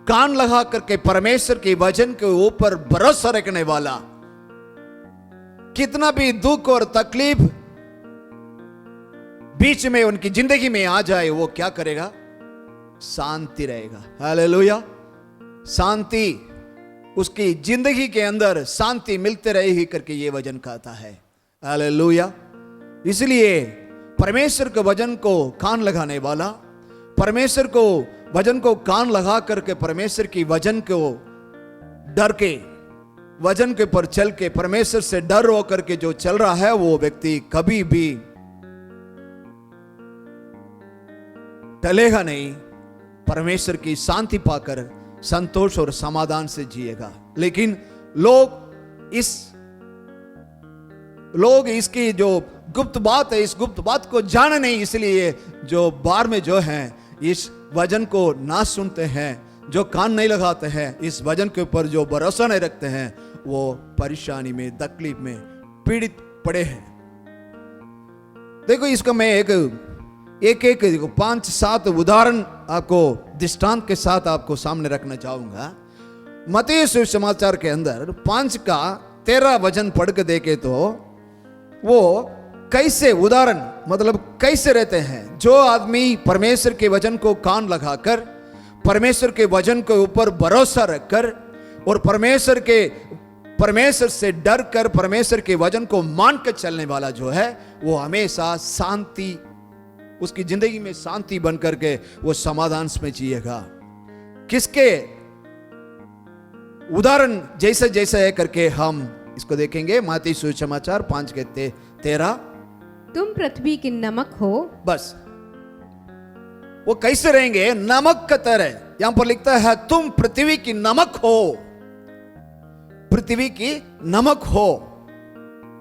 कान लगा करके परमेश्वर के वचन के ऊपर भरोसा रखने वाला, कितना भी दुख और तकलीफ बीच में उनकी जिंदगी में आ जाए, वो क्या करेगा? शांति रहेगा। हालेलुया। शांति, उसकी जिंदगी के अंदर शांति मिलते रहेगी करके ये वचन कहता है। हालेलुया। इसलिए परमेश्वर के वचन को कान लगाने वाला, परमेश्वर को वचन को कान लगा करके परमेश्वर की वचन को डर के, वचन के पर चल के, परमेश्वर से डर होकर के जो चल रहा है, वो व्यक्ति कभी भी टलेगा नहीं, परमेश्वर की शांति पाकर संतोष और समाधान से जिएगा। लेकिन लोग इसकी जो गुप्त बात है, इस गुप्त बात को जाने नहीं, इसलिए जो बार में जो हैं इस वचन को ना सुनते हैं, जो कान नहीं लगाते हैं, इस वचन के ऊपर जो भरोसा नहीं रखते हैं, वो परेशानी में, तकलीफ में पीड़ित पड़े हैं। देखो इसका मैं एक 5-7 उदाहरण आपको दृष्टांत के साथ आपको सामने रखना चाहूंगा। मत्ती सुसमाचार के अंदर 5 का 13 वचन पढ़ के देखे तो वो कैसे उदाहरण, मतलब कैसे रहते हैं। जो आदमी परमेश्वर के वचन को कान लगाकर, परमेश्वर के वचन के ऊपर भरोसा रखकर और परमेश्वर से डर कर परमेश्वर के वचन को मान कर चलने वाला जो है, वो हमेशा शांति, उसकी जिंदगी में शांति बन करके वो समाधान में जिएगा। किसके उदाहरण जैसे जैसे है करके हम इसको देखेंगे। मत्ती सुसमाचार 5 के 13, तुम पृथ्वी के नमक हो। बस वो कैसे रहेंगे? नमक का तरह। यहां पर लिखता है तुम पृथ्वी की नमक हो, पृथ्वी की नमक हो।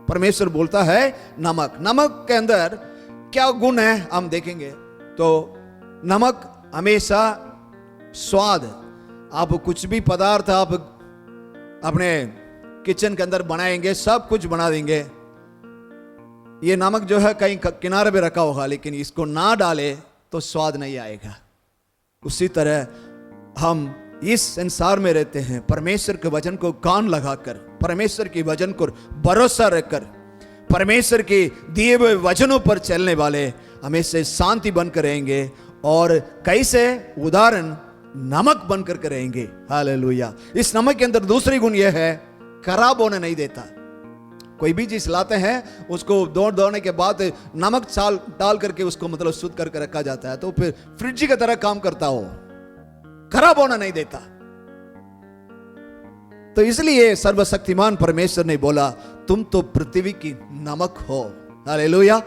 परमेश्वर बोलता है नमक। नमक के अंदर क्या गुण है हम देखेंगे तो नमक हमेशा स्वाद, आप कुछ भी पदार्थ आप अपने किचन के अंदर बनाएंगे, सब कुछ बना देंगे, ये नमक जो है कहीं किनारे पे रखा होगा, लेकिन इसको ना डाले तो स्वाद नहीं आएगा। उसी तरह हम इस संसार में रहते हैं, परमेश्वर के वचन को कान लगाकर, परमेश्वर के वचन को भरोसा रखकर, परमेश्वर के दिए हुए वचनों पर चलने वाले हमेशा शांति बनकर रहेंगे। और कैसे? उदाहरण नमक बनकर के रहेंगे। हालेलुया। इस नमक के अंदर दूसरी गुण यह है, खराब होने नहीं देता। कोई भी चीज लाते हैं उसको दौड़ने के बाद नमक डाल करके उसको मतलब शुद्ध करके रखा जाता है, तो फिर फ्रिज की तरह काम करता हो, खराब होना नहीं देता। तो इसलिए सर्वशक्तिमान परमेश्वर ने बोला तुम तो पृथ्वी की नमक हो। हालेलुया।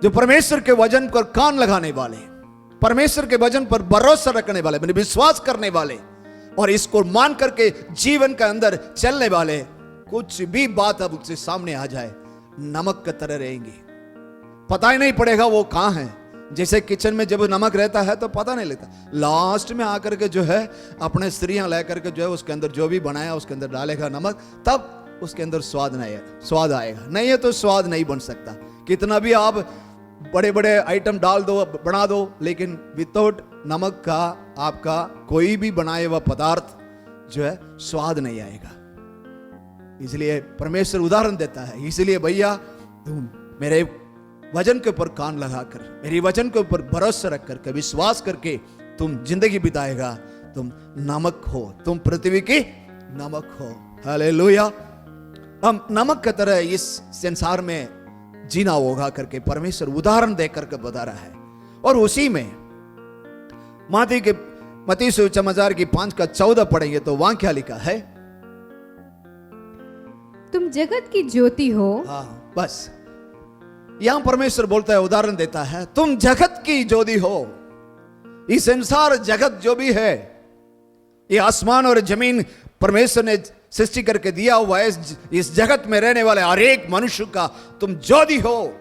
जो परमेश्वर के वचन पर कान लगाने वाले, परमेश्वर के वचन पर भरोसा रखने वाले, मैंने विश्वास करने वाले और इसको मान करके जीवन के अंदर चलने वाले, कुछ भी बात अब उसके सामने आ जाए नमक की तरह रहेंगे, पता ही नहीं पड़ेगा वो कहां है। जैसे किचन में जब नमक रहता है तो पता नहीं लगता, लास्ट में आकर के जो है अपने स्त्रियां लेकर के जो है उसके अंदर जो भी बनाया उसके अंदर डालेगा नमक, तब उसके अंदर स्वाद आएगा। नहीं है तो स्वाद नहीं बन सकता। कितना भी आप बड़े बड़े आइटम डाल दो, बना दो, लेकिन विदाउट नमक का आपका कोई भी बनाए हुआ पदार्थ जो है स्वाद नहीं आएगा। इसलिए परमेश्वर उदाहरण देता है, इसलिए भैया तुम मेरे वचन के ऊपर कान लगाकर, मेरी वचन के ऊपर भरोसा रख करके, विश्वास करके तुम जिंदगी बिताएगा, तुम नमक हो, तुम पृथ्वी की नमक हो। हालेलुया। हम नमक की तरह इस संसार में जीना होगा करके परमेश्वर उदाहरण देकर के बता रहा है। और उसी में मत्ती सुसमाचार की 5 का 14 पढ़ेंगे तो वहां क्या लिखा है? तुम जगत की ज्योति हो। हाँ, बस यहां परमेश्वर बोलता है, उदाहरण देता है, तुम जगत की ज्योति हो। ये संसार जगत जो भी है, ये आसमान और जमीन परमेश्वर ने सृष्टि करके दिया हुआ है, इस जगत में रहने वाले हर एक मनुष्य का तुम ज्योति हो।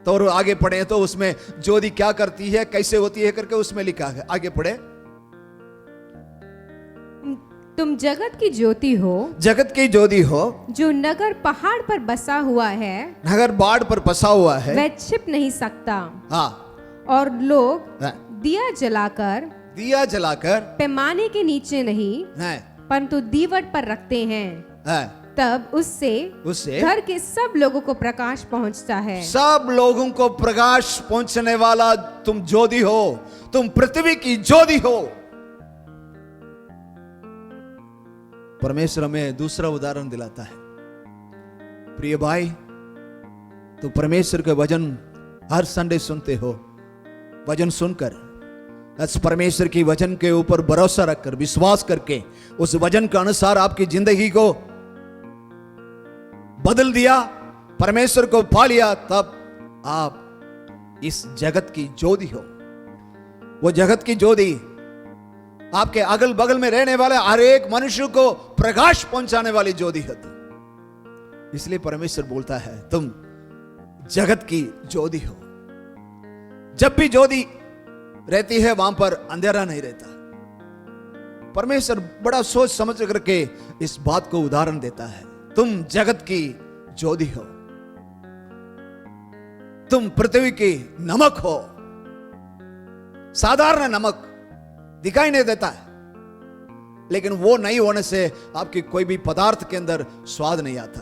तो और आगे पढ़े तो उसमें ज्योति क्या करती है, कैसे होती है करके उसमें लिखा है। आगे पढ़े। तुम जगत की ज्योति हो, जगत की ज्योति हो, जो नगर पहाड़ पर बसा हुआ है, नगर बाढ़ पर बसा हुआ है, वह छिप नहीं सकता। हाँ। और लोग हाँ। दिया जलाकर पैमाने के नीचे नहीं, परंतु दीवट पर रखते हैं, तब उससे घर के सब लोगों को प्रकाश पहुंचता है। सब लोगों को प्रकाश पहुंचने वाला तुम ज्योति हो, तुम पृथ्वी की ज्योति हो। परमेश्वर हमें दूसरा उदाहरण दिलाता है। प्रिय भाई, तो परमेश्वर के वचन हर संडे सुनते हो, वचन सुनकर बस परमेश्वर की वचन के ऊपर भरोसा रखकर, विश्वास करके उस वचन के अनुसार आपकी जिंदगी को बदल दिया, परमेश्वर को पा लिया, तब आप इस जगत की ज्योति हो। वो जगत की ज्योति आपके अगल बगल में रहने वाले हर एक मनुष्य को प्रकाश पहुंचाने वाली ज्योति है तुम। इसलिए परमेश्वर बोलता है तुम जगत की ज्योति हो। जब भी ज्योति रहती है वहां पर अंधेरा नहीं रहता। परमेश्वर बड़ा सोच समझ करके इस बात को उदाहरण देता है। तुम जगत की ज्योति हो, तुम पृथ्वी की नमक हो। साधारण नमक दिखाई नहीं देता है, लेकिन वो नहीं होने से आपकी कोई भी पदार्थ के अंदर स्वाद नहीं आता।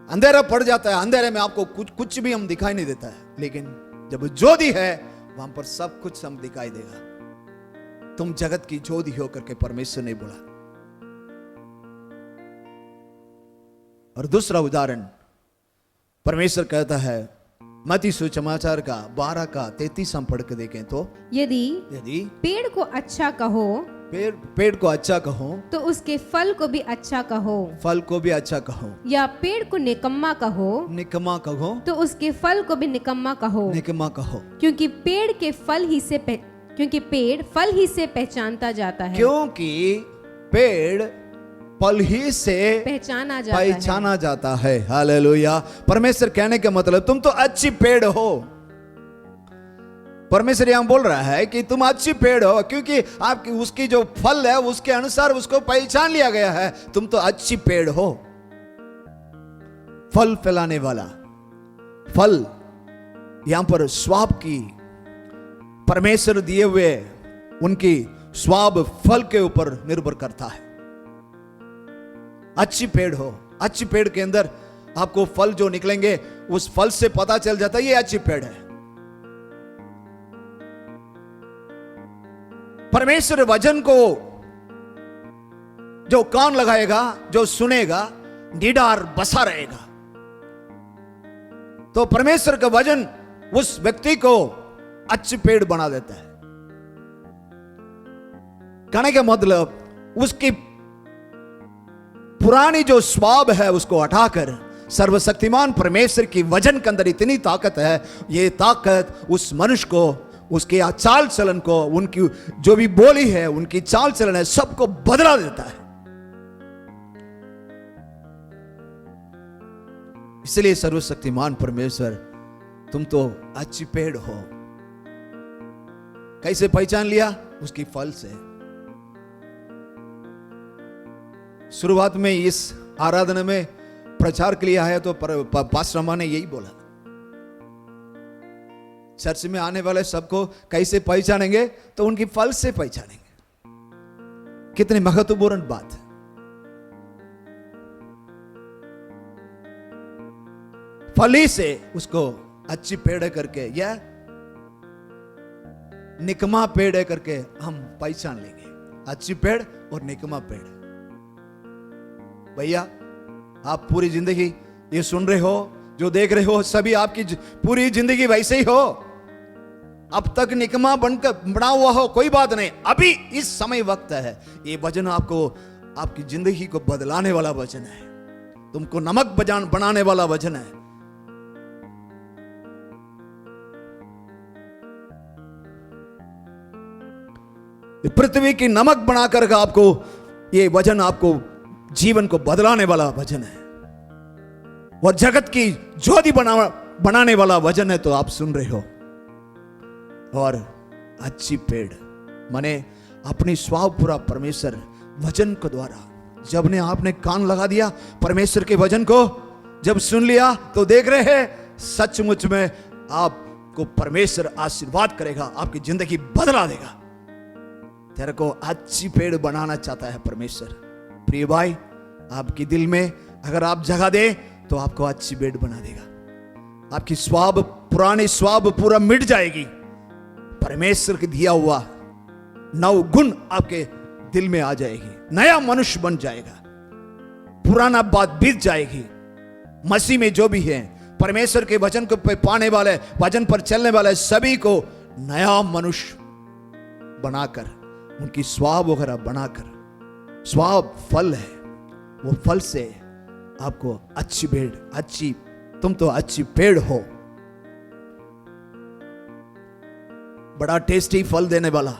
अंधेरा पड़ जाता है, अंधेरे में आपको कुछ भी हम दिखाई नहीं देता है, लेकिन जब ज्योति है वहां पर सब कुछ हम दिखाई देगा। तुम जगत की ज्योति हो करके परमेश्वर ने बोला। और दूसरा उदाहरण परमेश्वर कहता है मत्ती सुसमाचार का 12 का 33 हम पढ़ के देखें तो, यदि पेड़ को अच्छा कहो, पेड़ को अच्छा कहो तो उसके फल को भी अच्छा कहो, फल को भी अच्छा कहो। या पेड़ को निकम्मा कहो, तो उसके फल को भी निकम्मा कहो। क्योंकि पेड़ फल ही से पहचानता जाता है। क्योंकि पेड़ फल ही से पहचाना जाता है। हालेलुया। परमेश्वर कहने का मतलब तुम तो अच्छी पेड़ हो। परमेश्वर यहां बोल रहा है कि तुम अच्छी पेड़ हो, क्योंकि आपकी उसकी जो फल है उसके अनुसार उसको पहचान लिया गया है। तुम तो अच्छी पेड़ हो, फल फैलाने वाला। फल यहां पर स्वाब की, परमेश्वर दिए हुए उनकी स्वाब फल के ऊपर निर्भर करता है। अच्छी पेड़ हो, अच्छी पेड़ के अंदर आपको फल जो निकलेंगे उस फल से पता चल जाता है ये अच्छी पेड़ है। परमेश्वर वचन को जो कान लगाएगा, जो सुनेगा, निडार बसा रहेगा। तो परमेश्वर का वचन उस व्यक्ति को अच्छी पेड़ बना देता है। कहने का मतलब उसकी पुरानी जो स्वाब है उसको हटाकर सर्वशक्तिमान परमेश्वर की वचन के अंदर इतनी ताकत है, ये ताकत उस मनुष्य को, उसके चाल चलन को, उनकी जो भी बोली है, उनकी चाल चलन है, सबको बदला देता है। इसलिए सर्वशक्तिमान परमेश्वर तुम तो अच्छी पेड़ हो। कैसे पहचान लिया? उसकी फल से। शुरुआत में इस आराधना में प्रचार के लिए आया तो पास्टर अम्मा ने यही बोला, चर्च में आने वाले सबको कैसे पहचानेंगे? तो उनकी फल से पहचानेंगे। कितनी महत्वपूर्ण बात है। फली से उसको अच्छी पेड़ करके या निकमा पेड़ करके हम पहचान लेंगे। अच्छी पेड़ और निकमा पेड़। भैया आप पूरी जिंदगी ये सुन रहे हो, जो देख रहे हो, सभी आपकी पूरी जिंदगी वैसे ही हो। अब तक निकमा बनकर बना हुआ हो, कोई बात नहीं, अभी इस समय वक्त है। ये वचन आपको, आपकी जिंदगी को बदलाने वाला वचन है, तुमको नमक बनाने वाला वचन है। पृथ्वी की नमक बनाकर आपको ये वचन, आपको जीवन को बदलाने वाला वचन है, और जगत की ज्योति बनाने वाला वचन है। तो आप सुन रहे हो। और अच्छी पेड़ माने अपनी स्वाब पूरा परमेश्वर वचन के द्वारा, जब ने आपने कान लगा दिया परमेश्वर के वचन को, जब सुन लिया, तो देख रहे हैं सचमुच में आपको परमेश्वर आशीर्वाद करेगा, आपकी जिंदगी बदला देगा। तेरे को अच्छी पेड़ बनाना चाहता है परमेश्वर। प्रिय भाई, आपके दिल में अगर आप जगह दे तो आपको अच्छी पेड़ बना देगा। आपकी स्वाब, पुरानी स्वाब पूरा मिट जाएगी। परमेश्वर के दिया हुआ नव गुण आपके दिल में आ जाएगी। नया मनुष्य बन जाएगा। पुराना बात बीत जाएगी। मसीह में जो भी है परमेश्वर के वचन को पाने वाले, वचन पर चलने वाले सभी को नया मनुष्य बनाकर, उनकी स्वभाव वगैरह बनाकर, स्वभाव फल है, वो फल से आपको अच्छी पेड़, अच्छी, तुम तो अच्छी पेड़ हो, बड़ा टेस्टी फल देने वाला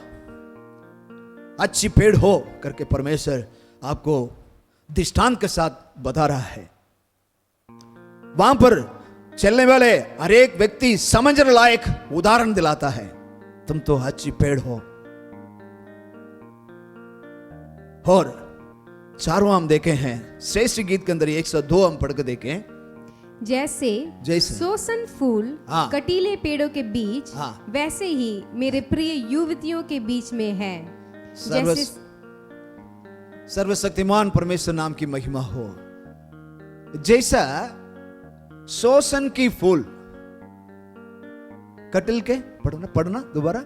अच्छी पेड़ हो करके परमेश्वर आपको दृष्टांत के साथ बता रहा है। वहां पर चलने वाले हर एक व्यक्ति समझने लायक उदाहरण दिलाता है, तुम तो अच्छी पेड़ हो। और चारों हम देखे हैं श्रेष्ठ गीत के अंदर 102 हम पढ़ के देखें, जैसे सोसन फूल कटीले पेड़ों के बीच, वैसे ही मेरे प्रिय युवतियों के बीच में है। सर्वशक्तिमान परमेश्वर नाम की महिमा हो। जैसा सोसन की फूल, कटिल के पढ़ना दोबारा,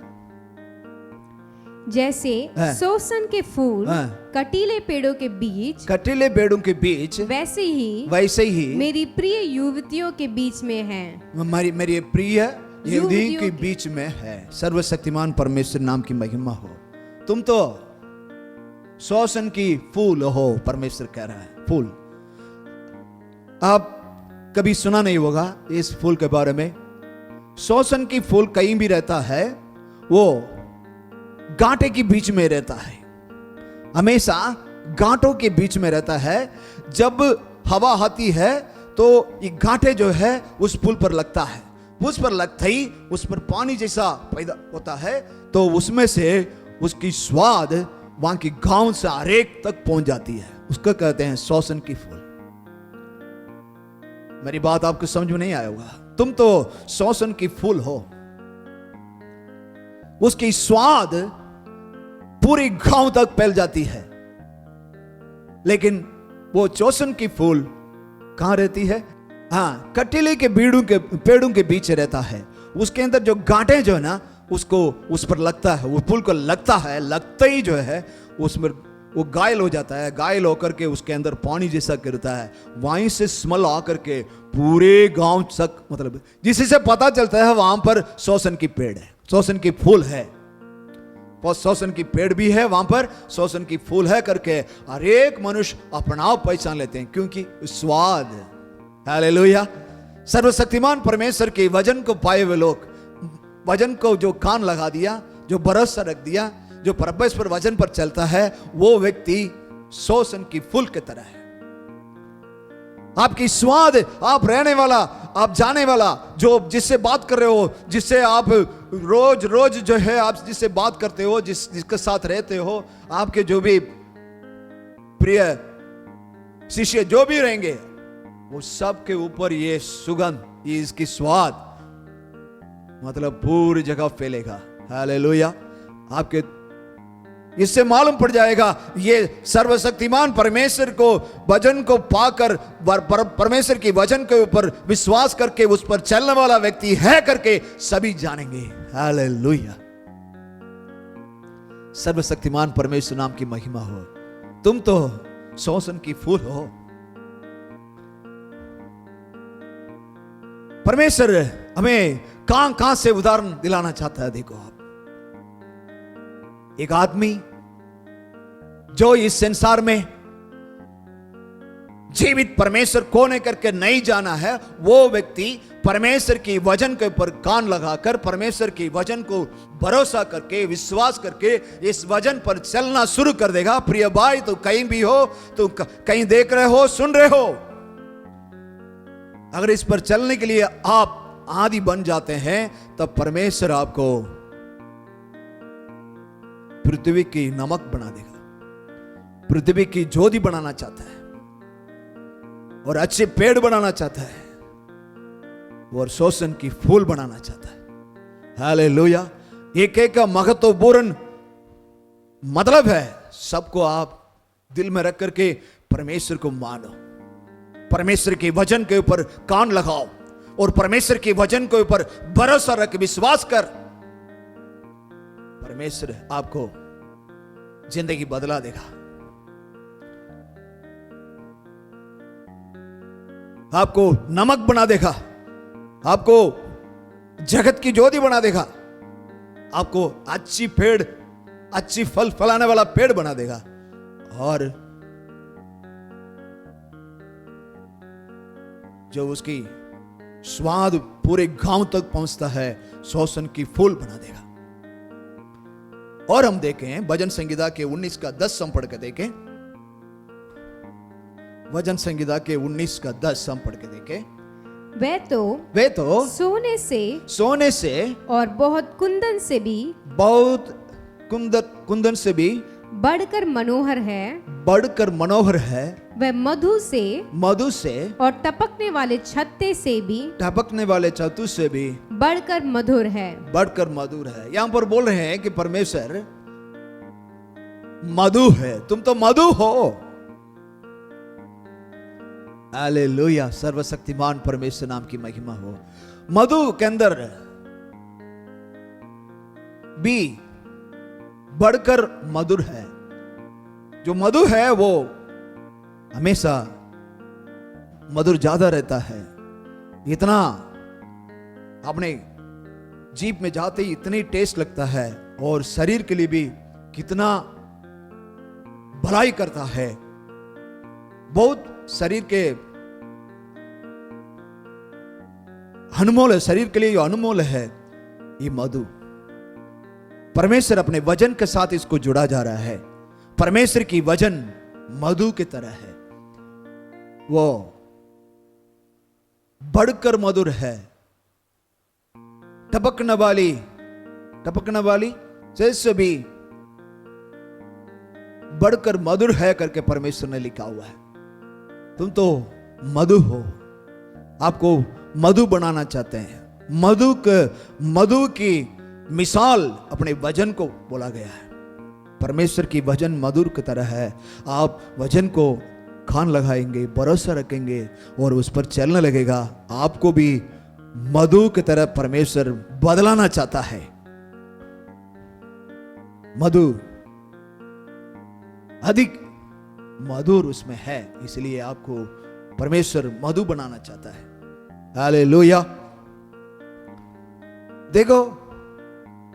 जैसे सोसन के फूल कटीले पेड़ों के बीच, कटीले पेड़ों के बीच, वैसे ही मेरी प्रिय युवतियों के बीच में है। मेरी प्रिय युवतियों के बीच में है। सर्वशक्तिमान परमेश्वर नाम की महिमा हो। तुम तो सोसन की फूल हो, परमेश्वर कह रहा है, फूल। आप कभी सुना नहीं होगा इस फूल के बारे में। सोसन की फूल कहीं भी रहता है, वो गांठे के बीच में रहता है, हमेशा गांठों के बीच में रहता है। जब हवा आती है तो ये गांठे जो है उस फूल पर लगता है, उस पर लगते ही उस पर पानी जैसा पैदा होता है, तो उसमें से उसकी स्वाद वहां की गांव से हरेक तक पहुंच जाती है। उसको कहते हैं सोसन की फूल। मेरी बात आपको समझ में नहीं आया होगा। तुम तो सोसन की फूल हो, उसकी स्वाद पूरी गांव तक फैल जाती है। लेकिन वो सोसन की फूल कहां रहती है? हाँ, कटीले के पेड़ों के बीच रहता है। उसके अंदर जो गांठे जो है ना, उसको उस पर लगता है, वो फूल को लगता है, लगते ही जो है उसमें वो घायल हो जाता है। घायल होकर के उसके अंदर पानी जैसा गिरता है, वहीं से स्मेल आकर के पूरे गांव तक, मतलब जिससे पता चलता है वहां पर सोसन की पेड़ है, सोसन की फूल है। सोसन की पेड़ भी है वहां पर, सोसन की फूल है करके हर एक मनुष्य अपना पहचान लेते हैं, क्योंकि स्वाद। हालेलुया। सर्वशक्तिमान परमेश्वर के वचन को पाए हुए लोग, वचन को जो कान लगा दिया, जो भरोसा रख दिया, जो परमेश्वर वचन पर चलता है, वो व्यक्ति सोसन की फूल की तरह है। आपकी स्वाद, आप रहने वाला, आप जाने वाला, जो जिससे बात कर रहे हो, जिससे आप रोज रोज जो है आप जिससे बात करते हो, जिसके साथ रहते हो, आपके जो भी प्रिय शिष्य जो भी रहेंगे, वो सब के ऊपर ये सुगंध, ये इसकी स्वाद मतलब पूरी जगह फैलेगा। हालेलुया। आपके इससे मालूम पड़ जाएगा ये सर्वशक्तिमान परमेश्वर को वचन को पाकर, परमेश्वर की वचन के ऊपर विश्वास करके उस पर चलने वाला व्यक्ति है करके सभी जानेंगे। हालेलुया। सर्वशक्तिमान परमेश्वर नाम की महिमा हो। तुम तो सोसन की फूल हो। परमेश्वर हमें कहां से उदाहरण दिलाना चाहता है। देखो आप, एक आदमी जो इस संसार में जीवित परमेश्वर कौन है करके नहीं जाना है, वो व्यक्ति परमेश्वर की वचन के ऊपर कान लगाकर, परमेश्वर की वचन को भरोसा करके, विश्वास करके इस वचन पर चलना शुरू कर देगा। प्रिय भाई, तो कहीं भी हो, तो कहीं देख रहे हो, सुन रहे हो, अगर इस पर चलने के लिए आप आदि बन जाते हैं, तब परमेश्वर आपको पृथ्वी की नमक बना देगा, पृथ्वी की ज्योति बनाना चाहता है और अच्छे पेड़ बनाना चाहता है और सोसन की फूल बनाना चाहता है। हालेलुया। एक एक का महत्वपूर्ण मतलब है। सबको आप दिल में रख करके परमेश्वर को मानो, परमेश्वर के वचन के ऊपर कान लगाओ और परमेश्वर के वचन के ऊपर भरोसा रख, विश्वास कर। परमेश्वर आपको जिंदगी बदला देगा। आपको नमक बना देगा, आपको जगत की ज्योति बना देगा, आपको अच्छी पेड़, अच्छी फल फलाने वाला पेड़ बना देगा। और जो उसकी स्वाद पूरे गांव तक पहुंचता है, शोषण की फूल बना देगा। और हम देखें भजन संहिता के 19 का 10 हम पढ़ के देखें। भजन संहिता के 19 का 10 हम पढ़ के देखें। वे तो सोने से और बहुत कुंदन से भी, बहुत कुंदन से भी बढ़कर मनोहर है। वह मधु से और टपकने वाले छत्ते से भी बढ़कर मधुर है। यहां पर बोल रहे हैं कि परमेश्वर मधु है, तुम तो मधु हो। हालेलुया, सर्वशक्तिमान परमेश्वर नाम की महिमा हो। मधु के अंदर भी बढ़कर मधुर है। जो मधु है वो हमेशा मधुर ज्यादा रहता है। इतना अपने जीभ में जाते ही इतनी टेस्ट लगता है, और शरीर के लिए भी कितना भलाई करता है। बहुत शरीर के अनमोल है, शरीर के लिए जो अनमोल है ये मधु। परमेश्वर अपने वचन के साथ इसको जुड़ा जा रहा है। परमेश्वर की वचन मधु की तरह है, वो बढ़कर मधुर है। टपकने वाली जैसे भी बढ़कर मधुर है करके परमेश्वर ने लिखा हुआ है। तुम तो मधु हो, आपको मधु बनाना चाहते हैं। मधु की मिसाल अपने वचन को बोला गया है। परमेश्वर की वचन मधुर की तरह है। आप वचन को कान लगाएंगे, भरोसा रखेंगे और उस पर चलने लगेगा। आपको भी मधु की तरह परमेश्वर बदलाना चाहता है। मधु अधिक मधुर उसमें है, इसलिए आपको परमेश्वर मधु बनाना चाहता है। हालेलुया। देखो,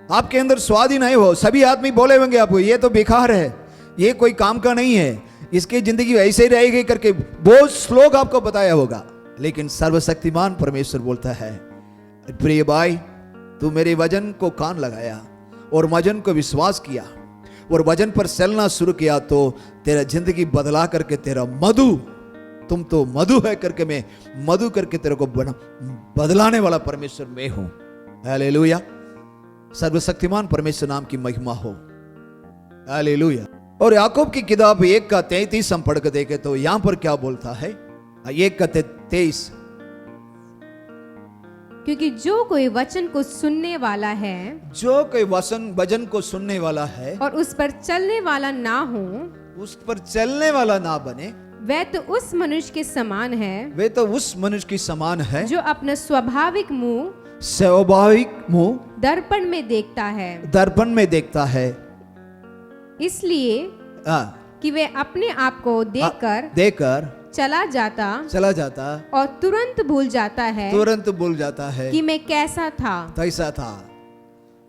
आपके अंदर स्वाद ही नहीं हो, सभी आदमी बोले होंगे आपको ये तो बेकार है, ये कोई काम का नहीं है, इसकी जिंदगी ऐसे ही रहेगी करके बहुत श्लोक आपको बताया होगा। लेकिन सर्वशक्तिमान परमेश्वर बोलता है, प्रिय भाई, तू मेरे वचन को कान लगाया और वचन को विश्वास किया और वचन पर चलना शुरू किया तो तेरा जिंदगी बदला करके तेरा मधु, तुम तो मधु है करके मैं मधु करके तेरे को बदलाने वाला परमेश्वर मैं हूं। हालेलुया। सर्वशक्तिमान परमेश्वर नाम की महिमा हो। हालेलुया। और याकूब की किताब 1 का 33 हम पढ़ के देखे तो यहां पर क्या बोलता है? 1 का 23, क्योंकि जो कोई वचन को सुनने वाला है, जो कोई वचन को सुनने वाला है और उस पर चलने वाला ना हो, उस पर चलने वाला ना बने, वह तो उस मनुष्य के समान है, वे तो उस मनुष्य की समान है जो अपना स्वाभाविक मुंह दर्पण में देखता है, इसलिए कि वे अपने आप को देखकर चला जाता और तुरंत भूल जाता है कि मैं कैसा था।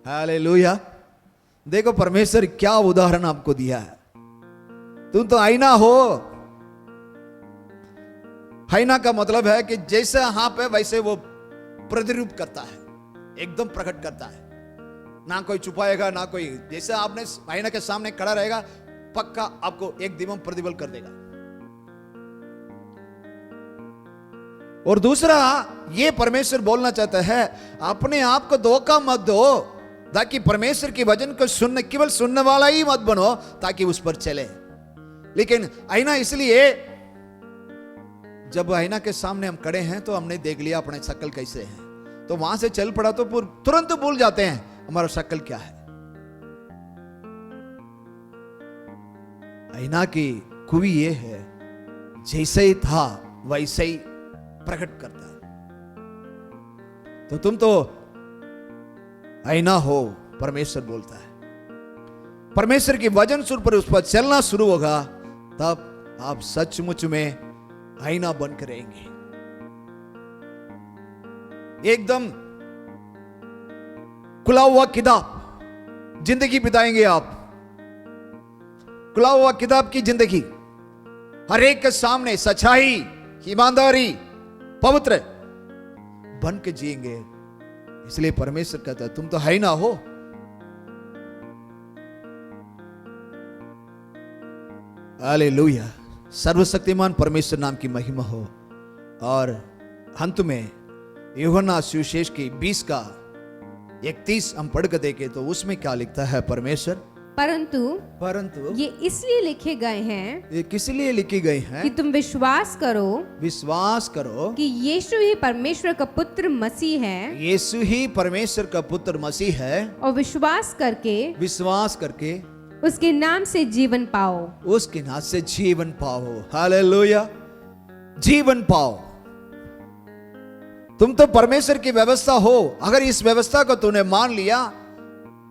हालेलुया। देखो परमेश्वर क्या उदाहरण आपको दिया है। तुम तो आईना हो। आईना का मतलब है कि जैसे हाथ है वैसे वो प्रतिरूप करता है, एकदम प्रकट करता है, ना कोई छुपाएगा ना कोई। जैसे आपने आईना के सामने खड़ा रहेगा पक्का आपको एक दिम प्रतिबल कर देगा। और दूसरा ये परमेश्वर बोलना चाहता है, अपने आप को धोखा मत दो, ताकि परमेश्वर की वचन को सुनने केवल सुनने वाला ही मत बनो ताकि उस पर चले। लेकिन आईना इसलिए, जब आईना के सामने हम खड़े हैं तो हमने देख लिया अपने शक्ल कैसे है, तो वहां से चल पड़ा तो तुरंत भूल जाते हैं हमारा शक्ल क्या है। आईना की खूबी ये है, जैसे ही था वैसे ही प्रकट करता है। तो तुम तो आईना हो, परमेश्वर बोलता है। परमेश्वर की वचन सुन पर उस पर चलना शुरू होगा, तब आप सचमुच में आईना बनकर रहेंगे। एकदम खुला हुआ किताब जिंदगी बिताएंगे आप, खुला हुआ किताब की जिंदगी, हर एक के सामने सच्चाई, ईमानदारी, पवित्र बन के जिएंगे। इसलिए परमेश्वर कहता है तुम तो है ही ना हो। हालेलुया, सर्वशक्तिमान परमेश्वर नाम की महिमा हो। और अंत में यूहन्ना सुविशेष की 20 का 31 हम पढ़ के देखें तो उसमें क्या लिखता है परमेश्वर? परंतु ये इसलिए लिखे गए हैं, ये किस लिए लिखे गए हैं? कि तुम विश्वास करो कि यीशु ही परमेश्वर का पुत्र मसीह है, यीशु ही परमेश्वर का पुत्र मसीह है, और विश्वास करके उसके नाम से जीवन पाओ, उसके नाम से जीवन पाओ। हालेलुया, जीवन पाओ। तुम तो परमेश्वर की व्यवस्था हो। अगर इस व्यवस्था को तूने मान लिया,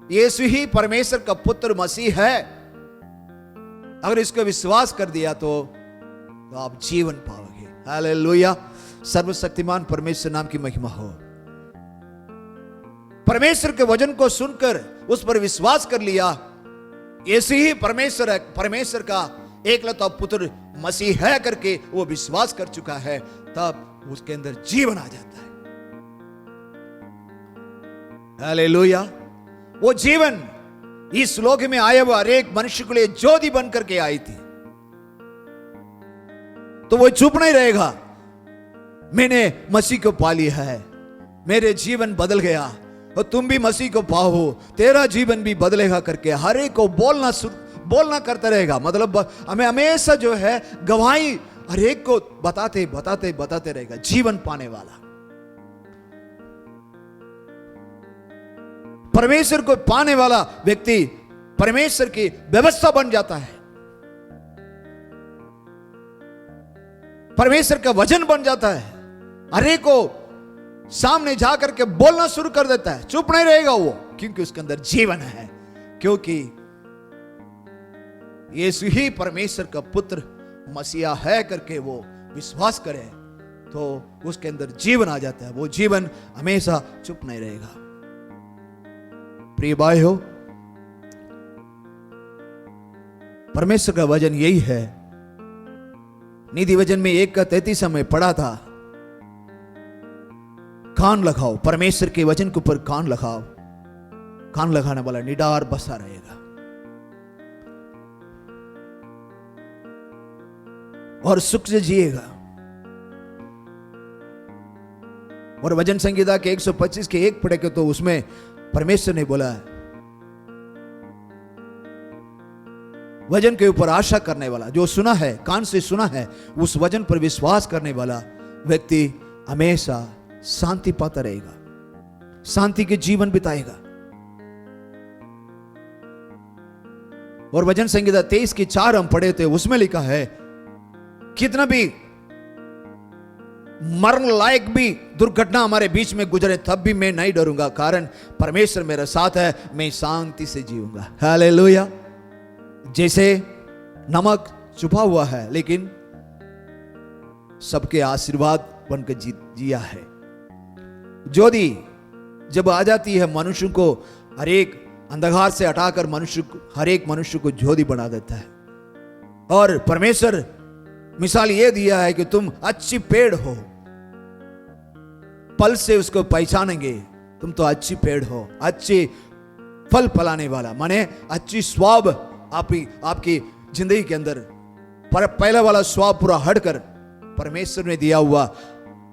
यीशु ही परमेश्वर का पुत्र मसीह है, अगर इसको विश्वास कर दिया तो आप जीवन पाओगे। हालेलुया, सर्वशक्तिमान परमेश्वर नाम की महिमा हो। परमेश्वर के वचन को सुनकर उस पर विश्वास कर लिया, यीशु ही परमेश्वर है, परमेश्वर का एकलौता पुत्र मसीह है करके वो विश्वास कर चुका है, तब उसके अंदर जीवन आ जाता है। हालेलुया, वो जीवन इस लोक में आए हुए हर एक मनुष्य के लिए ज्योति बन करके आई थी। तो वो चुप नहीं रहेगा, मैंने मसीह को पा लिया है, मेरे जीवन बदल गया, और तुम भी मसीह को पाओ, तेरा जीवन भी बदलेगा करके हर एक को बोलना करता रहेगा। मतलब हमें हमेशा जो है गवाही हर एक को बताते रहेगा। जीवन पाने वाला, परमेश्वर को पाने वाला व्यक्ति परमेश्वर की व्यवस्था बन जाता है, परमेश्वर का वचन बन जाता है, हर एक को सामने जाकर के बोलना शुरू कर देता है। चुप नहीं रहेगा वो, क्योंकि उसके अंदर जीवन है, क्योंकि यीशु ही परमेश्वर का पुत्र मसीहा है करके वो विश्वास करे तो उसके अंदर जीवन आ जाता है। वो जीवन हमेशा चुप नहीं रहेगा। प्रिय भाई हो, परमेश्वर का वचन यही है। नीति वचन में 1:33 में पढ़ा था, कान लगाओ, परमेश्वर के वचन के ऊपर कान लगाओ, कान लगाने वाला निडार बसा रहेगा और सुख से जिएगा। और वचन संहिता के 125 के 1 पढ़े के तो उसमें परमेश्वर ने बोला है, वचन के ऊपर आशा करने वाला, जो सुना है, कान से सुना है, उस वचन पर विश्वास करने वाला व्यक्ति हमेशा शांति पाता रहेगा, शांति के जीवन बिताएगा। और वचन संहिता 23 के 4 हम पढ़े थे, उसमें लिखा है, कितना भी मरण लायक भी दुर्घटना हमारे बीच में गुजरे तब भी मैं नहीं डरूंगा, कारण परमेश्वर मेरे साथ है, मैं शांति से जीऊंगा। हालेलुया। जैसे नमक छुपा हुआ है लेकिन सबके आशीर्वाद बनकर जिया है। ज्योति जब आ जाती है मनुष्य को, हर एक अंधकार से हटाकर हर एक मनुष्य को ज्योति बना देता है। और परमेश्वर मिसाल ये दिया है कि तुम अच्छी पेड़ हो, फल से उसको पहचानेंगे, तुम तो अच्छी पेड़ हो, अच्छी फल फलाने वाला, माने अच्छी स्वभाव आपकी जिंदगी के अंदर पहला वाला स्वभाव पूरा हटकर परमेश्वर ने दिया हुआ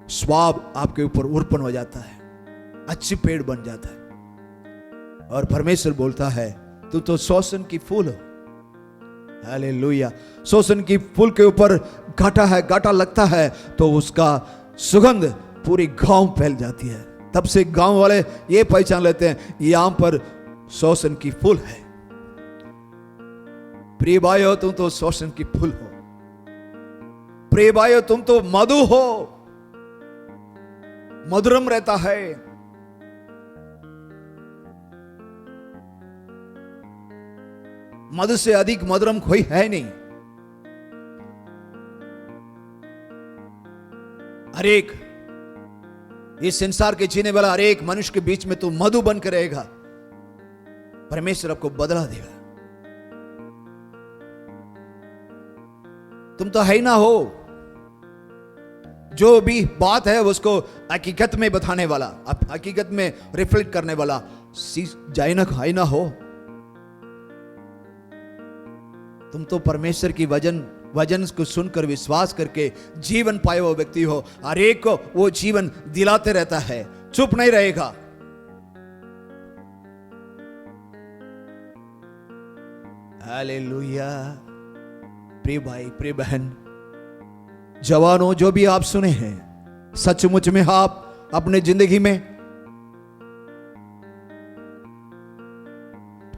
स्वभाव आपके ऊपर उत्पन्न हो जाता है, अच्छी पेड़ बन जाता है। और परमेश्वर बोलता है, तू तो शोषण की फूल हो। हालेलुया। शोषण की फूल के ऊपर घाटा लगता है तो उसका सुगंध पूरी गांव फैल जाती है। तब से गांव वाले ये पहचान लेते हैं, यहां पर शोषण की फूल है। प्रिय भाइयों, तुम तो शोषण की फूल हो। प्रिय भाइयों, तुम तो मधु हो, मधुरम रहता है। मधु से अधिक मधुरम कोई है नहीं। हर एक इस संसार के जीने वाला हर एक मनुष्य के बीच में तू मधु बन कर रहेगा, परमेश्वर आपको बदला देगा। तुम तो है ना हो, जो भी बात है उसको हकीकत में बताने वाला, हकीकत में रिफ्लेक्ट करने वाला जाइनक है ना हो। तुम तो परमेश्वर की वचन को सुनकर विश्वास करके जीवन पाए हुए व्यक्ति हो। हर एक को वो जीवन दिलाते रहता है, चुप नहीं रहेगा। हालेलुया। प्रिय भाई, प्रिय बहन, जवानों, जो भी आप सुने हैं, सचमुच में आप अपने जिंदगी में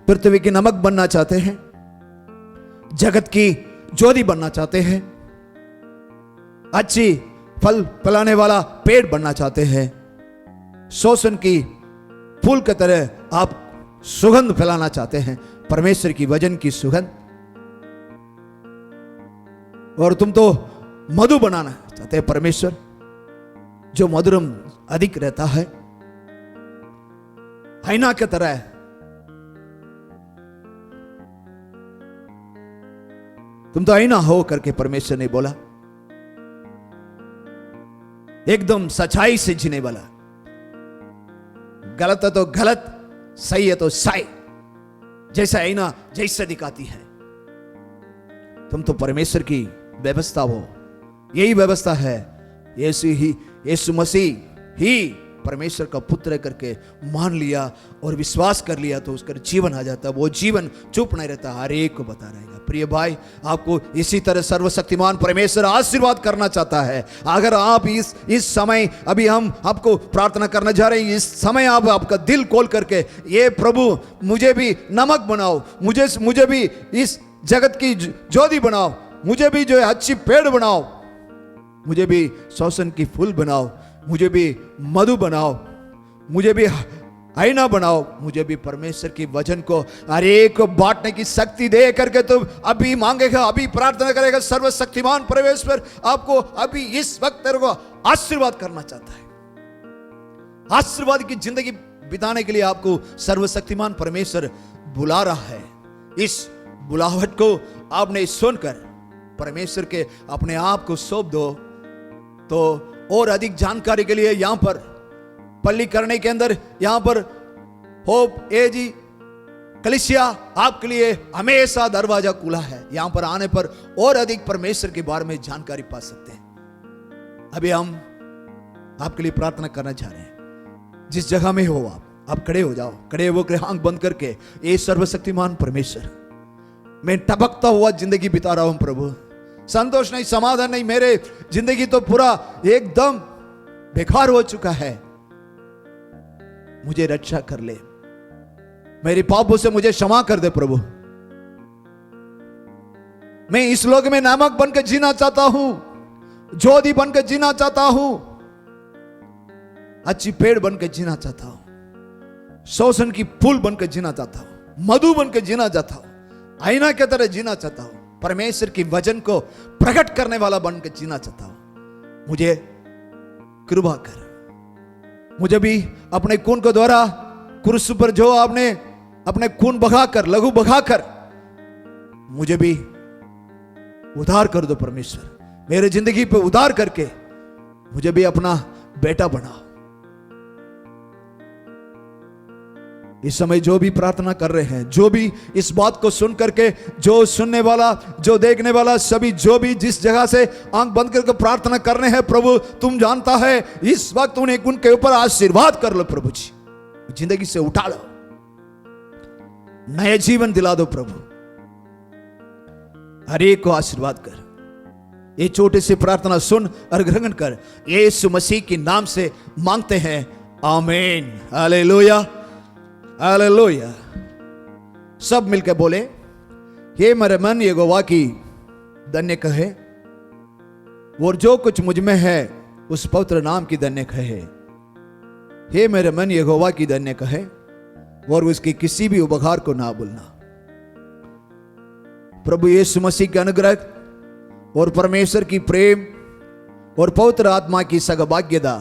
पृथ्वी की नमक बनना चाहते हैं, जगत की ज्योति बनना चाहते हैं, अच्छी फल फैलाने वाला पेड़ बनना चाहते हैं, शोषण की फूल की तरह आप सुगंध फैलाना चाहते हैं, परमेश्वर की वचन की सुगंध, और तुम तो मधु बनाना चाहते हैं परमेश्वर, जो मधुरम अधिक रहता है, आईना की तरह। तुम तो आईना हो करके परमेश्वर ने बोला, एकदम सच्चाई से जीने वाला, गलत है तो गलत, सही है तो सही, जैसा आईना जैसा दिखाती है। तुम तो परमेश्वर की व्यवस्था हो, यही व्यवस्था है। यीशु मसीह ही परमेश्वर का पुत्र करके मान लिया और विश्वास कर लिया तो उसका जीवन आ जाता, वो जीवन चुप नहीं रहता, हर एक को बता रहेगा। प्रिय भाई, आपको इसी तरह सर्वशक्तिमान परमेश्वर आशीर्वाद करना चाहता है। अगर आप इस समय, अभी हम आपको प्रार्थना करने जा रहे हैं, इस समय आप आपका दिल खोल करके, ये प्रभु मुझे भी नमक बनाओ, मुझे भी इस जगत की ज्योति बनाओ, मुझे भी जो है अच्छी पेड़ बनाओ, मुझे भी शोषण की फूल बनाओ, मुझे भी मधु बनाओ, मुझे भी आईना बनाओ, मुझे भी परमेश्वर की वचन को हर एक को बांटने की शक्ति दे करके तुम अभी मांगेगा, अभी प्रार्थना करेगा। सर्वशक्तिमान परमेश्वर आपको अभी इस वक्त तेरे को आशीर्वाद करना चाहता है। आशीर्वाद की जिंदगी बिताने के लिए आपको सर्वशक्तिमान परमेश्वर बुला रहा है। इस बुलाहट को आपने सुनकर परमेश्वर के अपने आप को सौंप दो। तो और अधिक जानकारी के लिए यहां पर पल्ली करने के अंदर, यहां पर होप एजी कलीसिया आपके लिए हमेशा दरवाजा खुला है। यहां पर आने पर और अधिक परमेश्वर के बारे में जानकारी पा सकते हैं। अभी हम आपके लिए प्रार्थना करना चाह रहे हैं। जिस जगह में हो आप खड़े हो जाओ, खड़े होकर आंख बंद करके, ये सर्वशक्तिमान परमेश्वर, मैं टपकता हुआ जिंदगी बिता रहा हूं प्रभु, संतोष नहीं, समाधान नहीं, मेरे जिंदगी तो पूरा एकदम बेकार हो चुका है, मुझे रक्षा कर ले, मेरे पापों से मुझे क्षमा कर दे प्रभु। मैं इस लोक में नमक बनकर जीना चाहता हूं, ज्योति बनकर जीना चाहता हूं, अच्छी पेड़ बनकर जीना चाहता हूं, शोषण की फूल बनकर जीना चाहता हूं, मधु बनकर जीना चाहता हूं, आईना की तरह जीना चाहता हूं, परमेश्वर की वचन को प्रकट करने वाला बनकर जीना चाहता हूं। मुझे कृपा कर, मुझे भी अपने खून के द्वारा क्रूस पर जो आपने अपने खून बहाकर, लहू बहाकर, मुझे भी उद्धार कर दो परमेश्वर। मेरे जिंदगी पे उद्धार करके मुझे भी अपना बेटा बनाओ। इस समय जो भी प्रार्थना कर रहे हैं, जो भी इस बात को सुन करके, जो सुनने वाला, जो देखने वाला, सभी जो भी जिस जगह से आंख बंद करके प्रार्थना कर रहे हैं, प्रभु तुम जानता है, इस वक्त उन्हें उनके ऊपर आशीर्वाद कर लो प्रभु जी, जिंदगी से उठा लो, नया जीवन दिला दो प्रभु, हर एक को आशीर्वाद कर। ये छोटे से प्रार्थना सुन और ग्रहण कर, यीशु मसीह के नाम से मांगते हैं, आमीन। Hallelujah, hallelujah. सब मिलकर बोले, हे मेरे मन यहोवा की धन्य कहे, और जो कुछ मुझ में है उस पवित्र नाम की धन्य कहे। हे मेरे मन यहोवा की धन्य कहे, और उसकी किसी भी उपकार को ना भूलना। प्रभु यीशु मसीह के अनुग्रह और परमेश्वर की प्रेम और पवित्र आत्मा की सहभाग्यता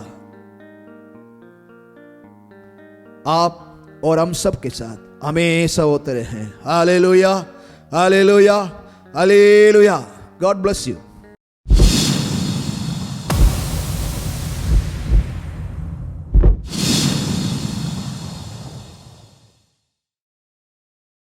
आप और हम सब के साथ हमेशा होते रहे। Hallelujah, hallelujah, hallelujah. God bless you.